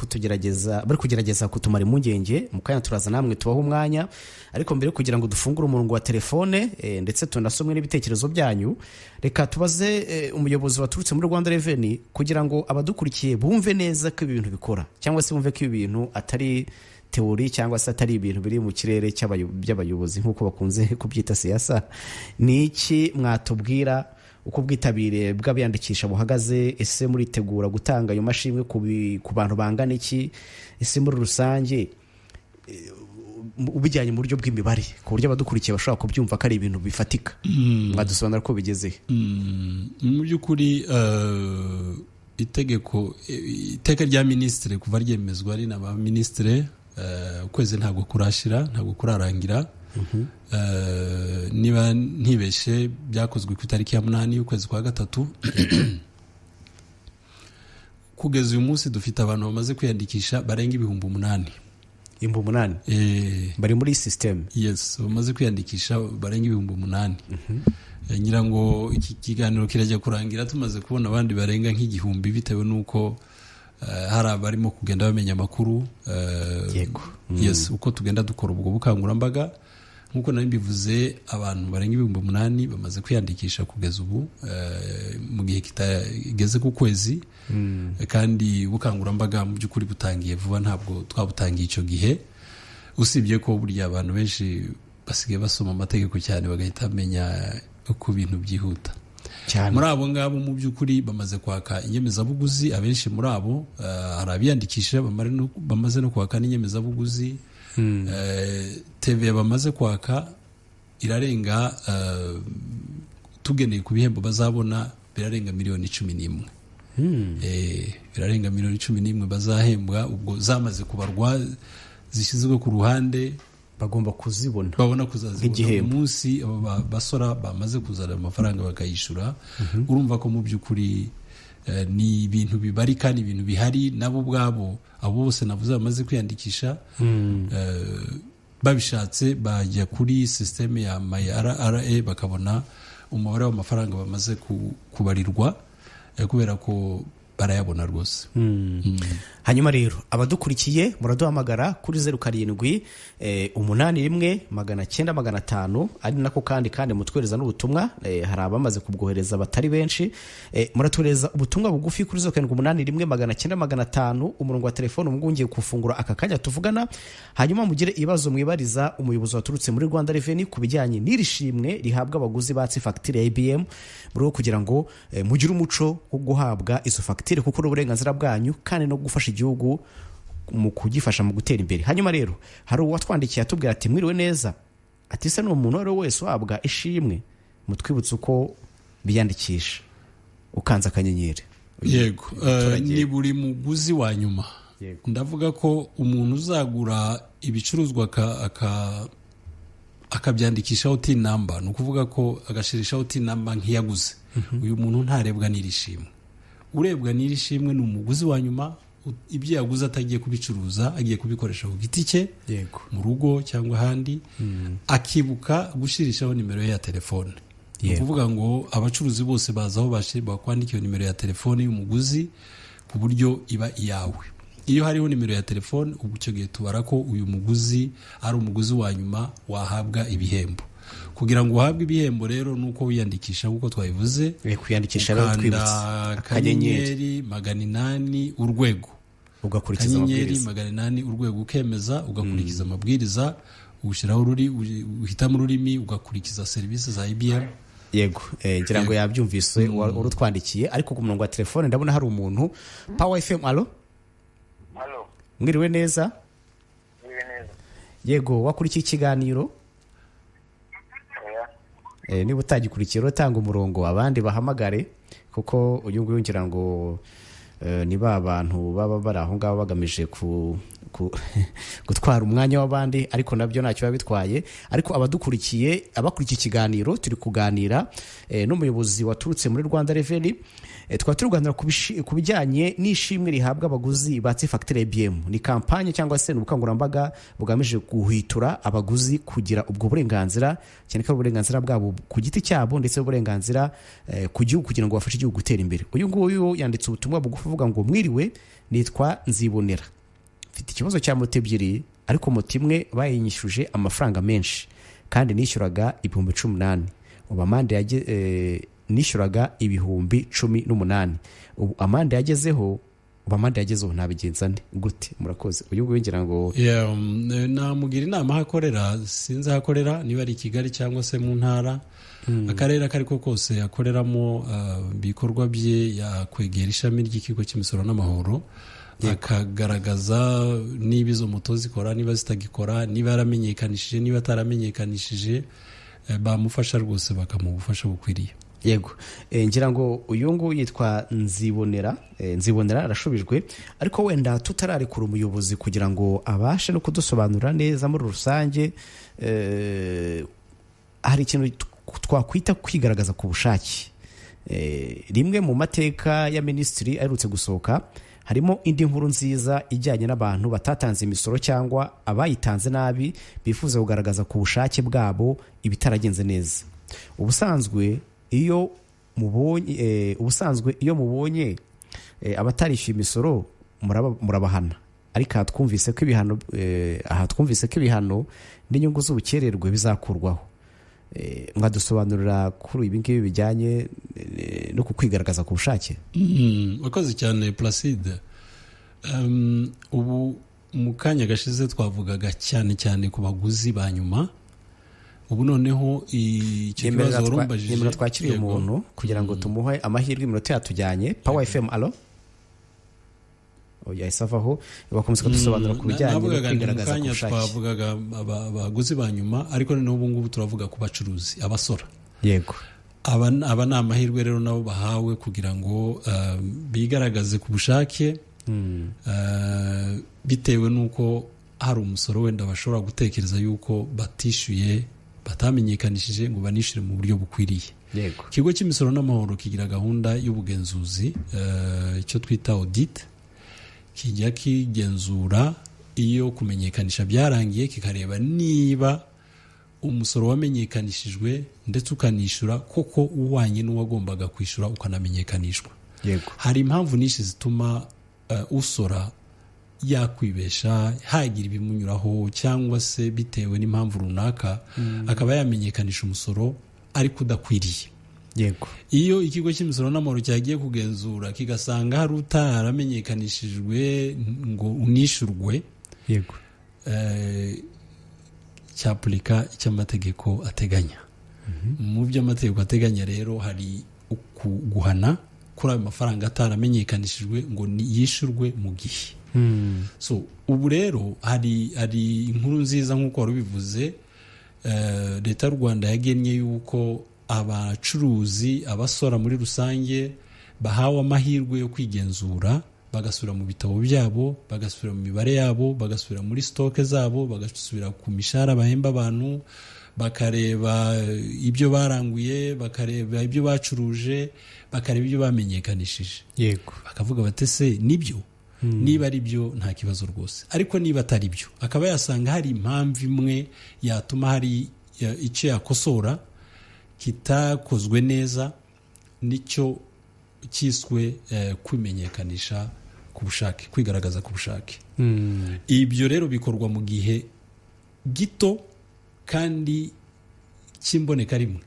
kugerageza kutumara impungenge. Mu kanya turaza namwe tubaho umwanya, ariko mbere kugira ngo dufungure umurongo wa telefone ndetse tunasomwe n'ibitekerezo byanyu, reka tubaze umuyobozi waturutse muri Rwanda Revenue kugira ngo abadukurikiye bumve neza ko ibi bintu bikora, cyangwa se bumve ko ibi bintu atari teori cyangwa se atari ibintu biri mu kirere by'abayobozi nk'uko bakunze kubyita siyasa. Ni iki mwatubwira uko ubwitabire bw'abiyandikisha buhagaze? Ese muritegura gutanga ayo mashimwe ku bantu bangana iki? Ese muri rusange ubijyanye mu buryo bw'imibare ku buryo abadukurikiye bashobora kubyumva ko ari ibintu bifatika, mwadusobanura ko bigeze? Mu by'ukuri iteka rya minisitiri kuva ryemezwa ari na ba minisitiri, ukwezi ntabwo kurashira, ntabwo kurarangira. Niba ntibeshe byakozwe ku itariki ya 8 y'ukwezi kwa gatatu. Kugeza uyu munsi dufite abantu bamaze kwiyandikisha barenga 8,000. 8,000 bari muri system? Yes, bamaze kwiyandikisha barenga 8,000. Ngira ngo iki kiganiro kirajya kurangira tumaze kubona abandi barenga nk'igihumbi, bitewe nuko hari abarimo kugenda bamenya amakuru. Yego. Yes, uko tugenda dukora ubwo bukangurambaga. Nkuko nari mbivuze, abantu barenga 8,000 bamaze kwiyandikisha kugeza ubu mu gihe kitageze ku kwezi. Kandi ubukangurambaga mu by'ukuri butangiye vuba, ntabwo twabutangiye icyo gihe, usibye ko burya abantu benshi basigaye basoma amategeko cyane bagahita bamenya uko ibintu byihuta cyane. Muri abo ngabo mu by'ukuri bamaze kwaka inyemezabuguzi. Abenshi muri abo hari abiyandikisha bamaze no kwaka n'inyemezabuguzi. TV bamaze kwaka irarenga, tugeneye ku bihembo bazabona birarenga 11,000,000. Birarenga 11,000,000 bazahembwa, ubwo zamaze kubarwa zishyizwe ku ruhande, bagomba kuzibona, babona kuzazibona umunsi basora bamaze kuzana amafaranga bakayishura. Urumva ko mu by'ukuri ni ibintu bibarika, ni ibintu bihari. Nabo ubwabo abo bose navuze bamaze kwiyandikisha, babishatse bajya kuri systeme ya RRA bakabona umubare w'amafaranga bamaze kubarirwa, kubera ko barayabona rwose. Hanyuma rero abadukurikiye muraduhamagara kuri 0781 ari nako kandi mutwereza n'ubutumwa. Hari abamaze kubwohereza batari benshi. Muratwereza ubutumwa bugufi kuri 0781 umurongo wa telefone umwungiye kufungura aka kanya tuvugana. Hanyuma mugire ibibazo mwibariza umuyobozi waturutse muri Rwanda Revenue ku bijyanye n'irishimwe rihabwa abaguzi batse facture ya EBM, muri kugira ngo mugire umuco wo guhabwa izo facture kuko n'uburenganzira bwanyu kandi no gufasha igihugu mu kugifasha mu gutera imbere. Hanyuma rero hari uwatwandikiye atubwira ati mwiriwe neza, ati se n'umuntu wari wese wabwa ishimwe mutwibutse uko biyandikisha ukanza akanyenyeri. Yego, ni buri muguzi wa nyuma. Ndavuga ko umuntu uzagura ibicuruzwa akabyandikishaho tin number, ni ukuvuga ko agashirishaho tin number nk'iyaguze. Uyu muntu ntarebwa n'irishimwe. Urebwa n'irishimwe ni umuguzi wa nyuma, ibyo yaguze atagiye kubicuruza, agiye kubikoresha ku giti cye, mu rugo cyangwa ahandi, akibuka gushirishaho nimero ye ya telefone. Ni ukuvuga ngo abacuruzi bose baza aho bakwandikiye nimero ya telefone y'umuguzi ku buryo iba iyawe. Iyo hariho nimero ya telefone, ubu cyo gihe tubara ko uyu muguzi ari umuguzi wa nyuma wahabwa ibihembo. Kugira ngo uhabwe ibihembo rero nuko wiyandikisha uko twabivuze, kwiyandikisha rero twibutsa akanyenyeri 800 urwego, ugakurikiza amabwiriza 800 urwego, ukemeza, ugakurikiza amabwiriza, ushiraho uhitamo ururimi, ugakurikiza serivisi za EBM. Yego, ngira ngo yabyumvise urutwandikiye. Ariko ku murongo wa telefone ndabona hari umuntu. Power FM, allo? Allo. Mwiriwe neza? Mwiriwe neza. Yego, wakurikiye ikiganiro? Niba utagikurikira utanga umurongo abandi bahamagare, kuko uyu nguyu ngira ngo niba abantu baba bari aho ngaho bagamije gutwara umwanya w'abandi, ariko nabyo ntacyo biba bitwaye. Ariko abakurikiye ikiganiro turi kuganira n'umuyobozi waturutse muri Rwanda Revenue. Twaba turi kuganira ku bijyanye n'ishimwe rihabwa abaguzi batse facture EBM. Ni kampanye cyangwa se n'ubukangurambaga bugamije guhitura abaguzi kugira ubwo burenganzira, cyane ko uburenganzira bwabo ku giti cyabo ndetse uburenganzira ku gihugu kugira ngo bafashe igihugu gutera imbere. Uyu nguyu yanditse ubutumwa bugufi uvuga ngo mwiriwe, nitwa Nzibonera, mfite ikibazo cya moto ebyiri, ariko moto imwe bayinyishuje amafaranga menshi kandi nishyuraga 18,000. ubu amande nishyuraga 18,000. ubu amande yagezeho nabigenza nte gute? Murakoze. Uyu nguyu ngira ngo namugira inama hakorera, sinzi hakorera niba ari Kigali cyangwa se mu ntara, akarere kariko kose yakoreramo bikorwa bye, yakwegera ishami ry'ikigo cy'imisoro n'amahoro, akagaragaza niba izo moto zikora, niba zitagikora, niba yaramenyekanishije, niba ataramenyekanishije, bamufasha rwose bakamubufasha bukwiriye. Yego, ngira ngo uyu nguyu yitwa Nzibonera arashubijwe. Ariko wenda tutararekura umuyobozi kugira ngo abashe no kudusobanurira neza muri rusange, hari ikintu twakwita kwigaragaza ku bushake. Rimwe mu mateka ya minisitiri aherutse gusohoka harimo indi nkuru nziza ijyanye n'abantu batatanze imisoro cyangwa abayitanze nabi bifuza kugaragaza ku bushake bwabo ibitaragenze neza. Ubusanzwe iyo mubonye abatarishyuye imisoro murabahana, ariko aha twumvise ko ibihano n'inyungu z'ubukererwe bizakurwaho. Mwadusobanurira kuri ibi ngibi bijyanye no kukwigaragaza ku bushake? Wakoze cyane Placide. Ubu mu kanya gashize twavugaga cyane cyane ku baguzi ba nyuma. Ubu noneho icyo kibazo warumbajije, nimero twakiriye umuntu kugira ngo tumuhe amahirwe iminota yatujyanye. Power FM, allo? Oya, isavaho bakomeza kudusobanura ku bijyanye no kwigaragaza ku bushake. Twavugaga abaguzi ba nyuma, ariko noneho ubu ngubu turavuga ku bacuruzi, abasora. Yego, aba ni amahirwe rero nabo bahawe kugira ngo bigaragaze ku bushake, bitewe n'uko hari umusoro wenda bashobora gutekereza yuko batishyuye, batamenyekanishije ngo banishyure mu buryo bukwiriye. Yego, ikigo cy'imisoro n'amahoro kigira gahunda y'ubugenzuzi, icyo twita audit, kijya kigenzura iyo kumenyekanisha byarangiye, kikareba niba umusoro wamenyekanishijwe ndetse ukanishyura koko uwanye n'uwagombaga kwishyura ukanamenyekanishwa. Yego, hari impamvu nyinshi zituma usora yakwibesha, hagira ibimunyuraho, cyangwa se bitewe n'impamvu runaka akaba yamenyekanisha umusoro ariko udakwiriye. Yego, iyo ikigo cy'imisoro n'amahoro cyagiye kugenzura kigasanga hari utaramenyekanishijwe ngo unishyurwe, yego, cyapurika icyo amategeko ateganya. Mu byo amategeko ateganya rero hari guhana kuri ayo mafaranga ataramenyekanishijwe ngo yishyurwe mu gihe. So ubu rero hari inkuru nziza nk'uko wari ubivuze. Leta y'u Rwanda yagennye yuko abacuruzi, abasora muri rusange bahawe amahirwe yo kwigenzura bagasubira mu bitabo byabo, bagasubira mu mibare yabo, bagasubira muri stoke zabo, bagasubira ku mishahara bahemba abantu, bakareba ibyo baranguye, bakareba ibyo bacuruje, bakareba ibyo bamenyekanishije. Yego. Bakavuga batese nibyo. Niba ari byo nta kibazo rwose, ariko niba atari byo akaba yasanga hari impamvu imwe yatuma hari icyo yakosora kitakozwe neza, nicyo cyiswe kwimenyekanisha ku bushake, kwigaragaza ku bushake. Ibyo rero bikorwa mu gihe gito kandi kimboneka rimwe.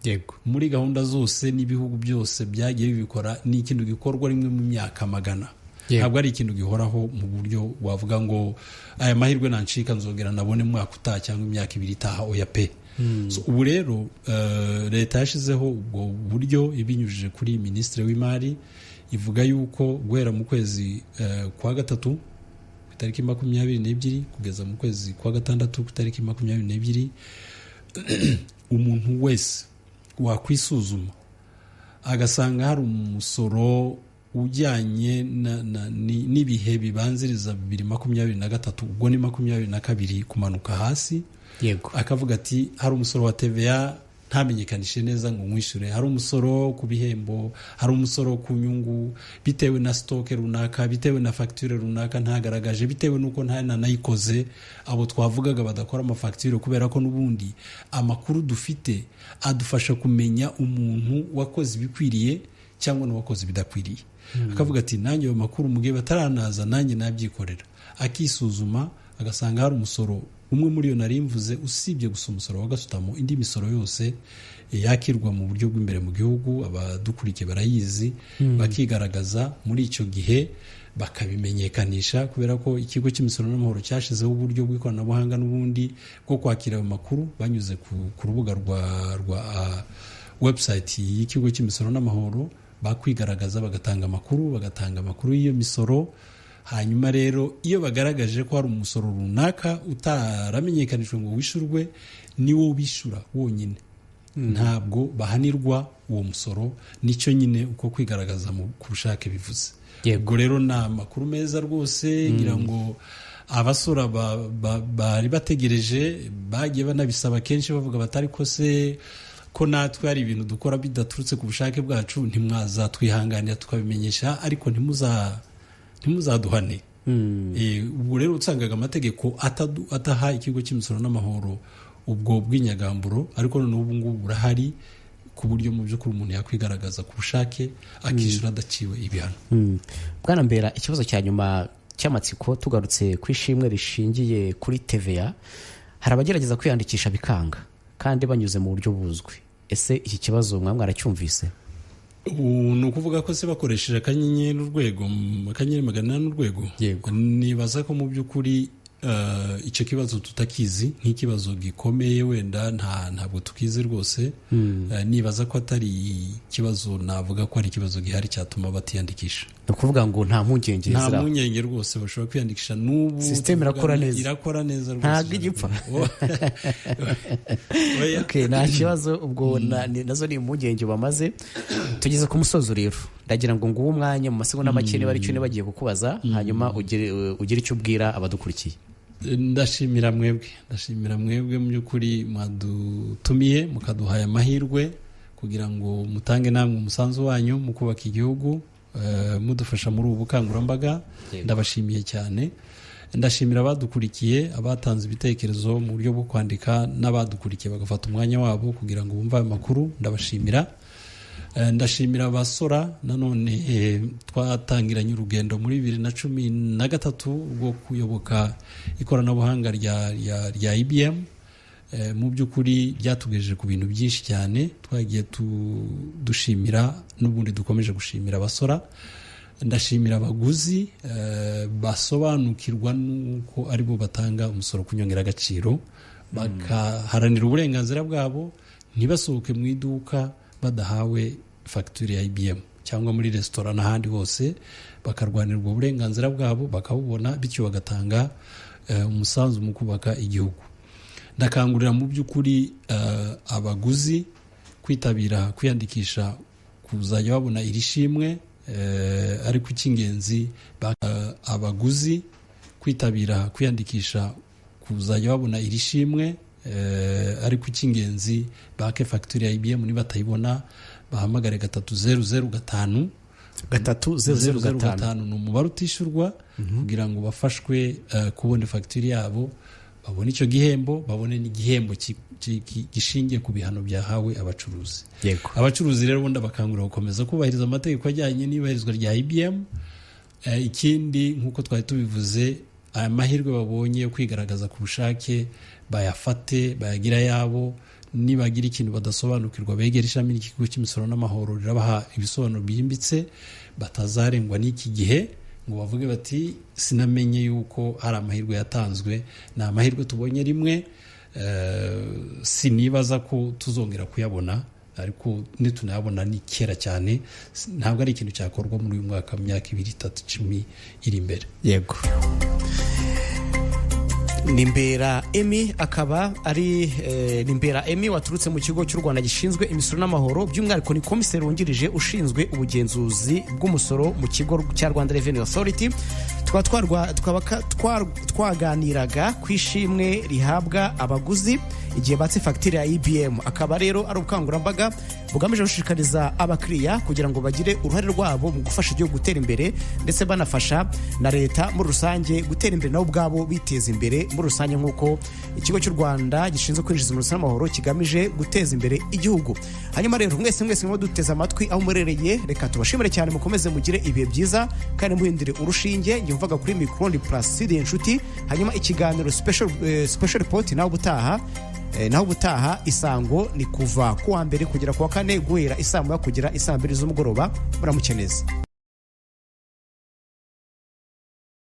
Yego. Muri gahunda zose n'ibihugu byose byagiye bibikora, ni ikintu gikorwa rimwe mu myaka magana. Ntabwo ari ikintu gihoraho mu buryo wavuga ngo aya mahirwe nancika nzongera nabone mwaka utaha cyangwa imyaka 2 itaha, oya pe. So ubu rero leta yashizeho ubwo buryo ibinyujije kuri Minisitiri w'Imari, ivuga yuko guhera mu kwezi kwa gatatu ku itariki 22 kugeza mu kwezi kwa gatandatu ku itariki 22 umuntu wese wakwisuzuma agasanga hari umusoro ujyanye n'ibihe bibanziriza 2023, ubwo ni 22 kumanuka hasi. Yego. Akavuga ati hari umusoro wa TVA ntamenyekanishe neza ngo mwishure, hari umusoro ku bihembo, hari umusoro ku nyungu bitewe na stoke runaka, bitewe na facture runaka ntagaragaje, bitewe nuko nta nanayikoze. Abo twavugaga badakora amafacture kubera ko nubundi amakuru dufite adufasha kumenya umuntu wakoze ibikwiriye cyangwa n'uwakoze bidakwiriye. Akavuga ati nanjye ayo makuru mugihe bataranaza nanjye nabyikorera, akisuzuma agasanga hari umusoro umwe muri yo narimvuze, usibye gusa umusoro wa gasutamo, indi misoro yose yakirwa mu buryo bw'imbere mu gihugu, abadukurikiye barayizi, bakigaragaza muri icyo gihe bakabimenyekanisha, kubera ko ikigo cy'imisoro n'amahoro cyashizeho uburyo bw'ikoranabuhanga n'ubundi bwo kwakira ayo makuru banyuze ku rubuga rwa website y'ikigo cy'imisoro n'amahoro, bakwigaragaza bagatanga amakuru y'iyo misoro. Hanyuma rero iyo bagaragaje ko hari umusoro runaka utaramenyekanishwe ngo wishurwe, niwo bishura wonyine, ntabwo bahanirwa uwo musoro. Nicyo nyine uko kwigaragaza ku bushake bivuze. Ubwo rero ni amakuru meza rwose, ngira ngo abasora bari bategereje, bagiye banabisaba kenshi bavuga batari ko se ko natwe hari ibintu dukora bidaturutse ku bushake bwacu, ntimwazatwihanganira tukabimenyesha, ariko ntimuzaduhane. Ubwo rero usangaga amategeko ataha ikigo cy'imisoro n'amahoro ubwo bw'inyagamburo, ariko none ubu ngubu burahari ku buryo mu by'ukuri umuntu yakwigaragaza ku bushake akishyura adaciwe ibihano. Bwana Mbera, ikibazo cya nyuma cy'amatsiko, tugarutse ku ishimwe rishingiye kuri TVA, hari abagerageza kwiyandikisha bikanga kandi banyuze mu buryo buzwi. Ese iki kibazo mwaracyumvise? Ni ukuvuga ko se bakoresheje akanyenyeri urwego, akanyenyeri 800 urwego. Nibaza ko mu by'ukuri icyo kibazo tutakizi nk'ikibazo gikomeye, wenda ntabwo tukizi rwose. Nibaza ko atari ikibazo, navuga ko ari ikibazo gihari cyatuma batiyandikisha. Ni ukuvuga ngo nta mpungenge zira? Nta mpungenge rwose, bashobora kwiyandikisha n'ubu. System irakora neza? Irakora neza rwose, ntabwo igipfa. Okay, nta kibazo. Ubwo nazo ni impungenge bamaze. Tugeze ku musozo rero, ndagira ngo nguwo umwanya mu masegonda make niba ari cyo bagiye kukubaza, hanyuma ugire icyo ubwira abadukurikiye. Ndashimira mwebwe mu by'ukuri mwadutumiye mukaduhaye amahirwe kugira ngo mutange namwe umusanzu wanyu mu kubaka igihugu, mudufasha muri ubu bukangurambaga. Ndabashimiye cyane. Ndashimira abadukurikiye, abatanze ibitekerezo mu buryo bwo kwandika, n'abadukurikiye bagafata umwanya wabo kugira ngo bumve ayo makuru. Ndabashimira. Ndashimira abasora nanone twatangiranye urugendo muri 2013 rwo kuyoboka ikoranabuhanga rya EBM. Mu by'ukuri ryatugejeje ku bintu byinshi cyane, twagiye dushimira n'ubundi dukomeje gushimira abasora. Ndashimira abaguzi basobanukirwa nuko aribo batanga umusoro ku nyongeragaciro, bakaharanira uburenganzira bwabo, ntibasohoke mu iduka badahawe facture ya IBM cyangwa muri restaurant n'ahandi hose, bakarwanira ubwo burenganzira bwabo bakabubona, bityo bagatanga umusanzu mu kubaka igihugu. Ndakangurira mu by'ukuri abaguzi kwitabira kwiyandikisha kuzajya babona iri shimwe ariko icy'ingenzi abaguzi kwitabira kwiyandikisha kuzajya babona iri shimwe, ariko icy'ingenzi bake fagitire ya IBM niba batayibona bahamagare 3005 30005 ni umubare utishyurwa kugira ngo bafashwe kubona fagitire yabo, babone icyo gihembo, babone n'igihembo gishingiye ku bihano byahawe abacuruzi. Abacuruzi rero ubundi bakangurira gukomeza kubahiriza amategeko ajyanye n'ibahirizwa rya IBM. Ikindi nk'uko twari tubivuze, aya mahirwe babonye yo kwigaragaza ku bushake bayafate, bayagira yabo. Nibagira ikintu badasobanukirwa begera ishami ry'ikigo cy'imisoro n'amahoro rirabaha ibisobanuro byimbitse, batazarengwa n'iki gihe ngo bavuge bati sinamenye yuko hari amahirwe yatanzwe. Ni amahirwe tubonye rimwe, sinibaza ko tuzongera kuyabona, ariko nitunayabona ni kera cyane, ntabwo ari ikintu cyakorwa muri uyu mwaka, mu myaka 2-3 iri imbere. Yego. Nimbera Emi akaba ari Nimbera Emi waturutse mu kigo cy'u Rwanda gishinzwe imisoro n'amahoro, by'umwihariko ni komiseri wungirije ushinzwe ubugenzuzi bw'umusoro mu kigo cya Rwanda Revenue Authority. Twaganiraga ku ishimwe rihabwa abaguzi igihe batse fagitire ya EBM. Akaba rero ari ubukangurambaga bugamije gushishikariza abakiriya kugira ngo bagire uruhare rwabo mu gufasha igihugu gutera imbere, ndetse banafasha na leta muri rusange gutera imbere nabo ubwabo biteza imbere muri rusange, nk'uko ikigo cy'u Rwanda gishinzwe kwinjiza imisoro n'amahoro kigamije guteza imbere igihugu. Hanyuma rero mwese mwo duteze amatwi aho murereye, reka tubashimire cyane, mukomeze mugire ibihe byiza kandi muhindire urushinge. Ngiye mvuga kuri micro ndi Placide Inshuti. Hanyuma ikiganiro special report naho ubutaha isango ni kuva ku wa mbere kugera ku wa kane guhera isaa 1 kugera isaa 2 z'umugoroba. Muramukeneza.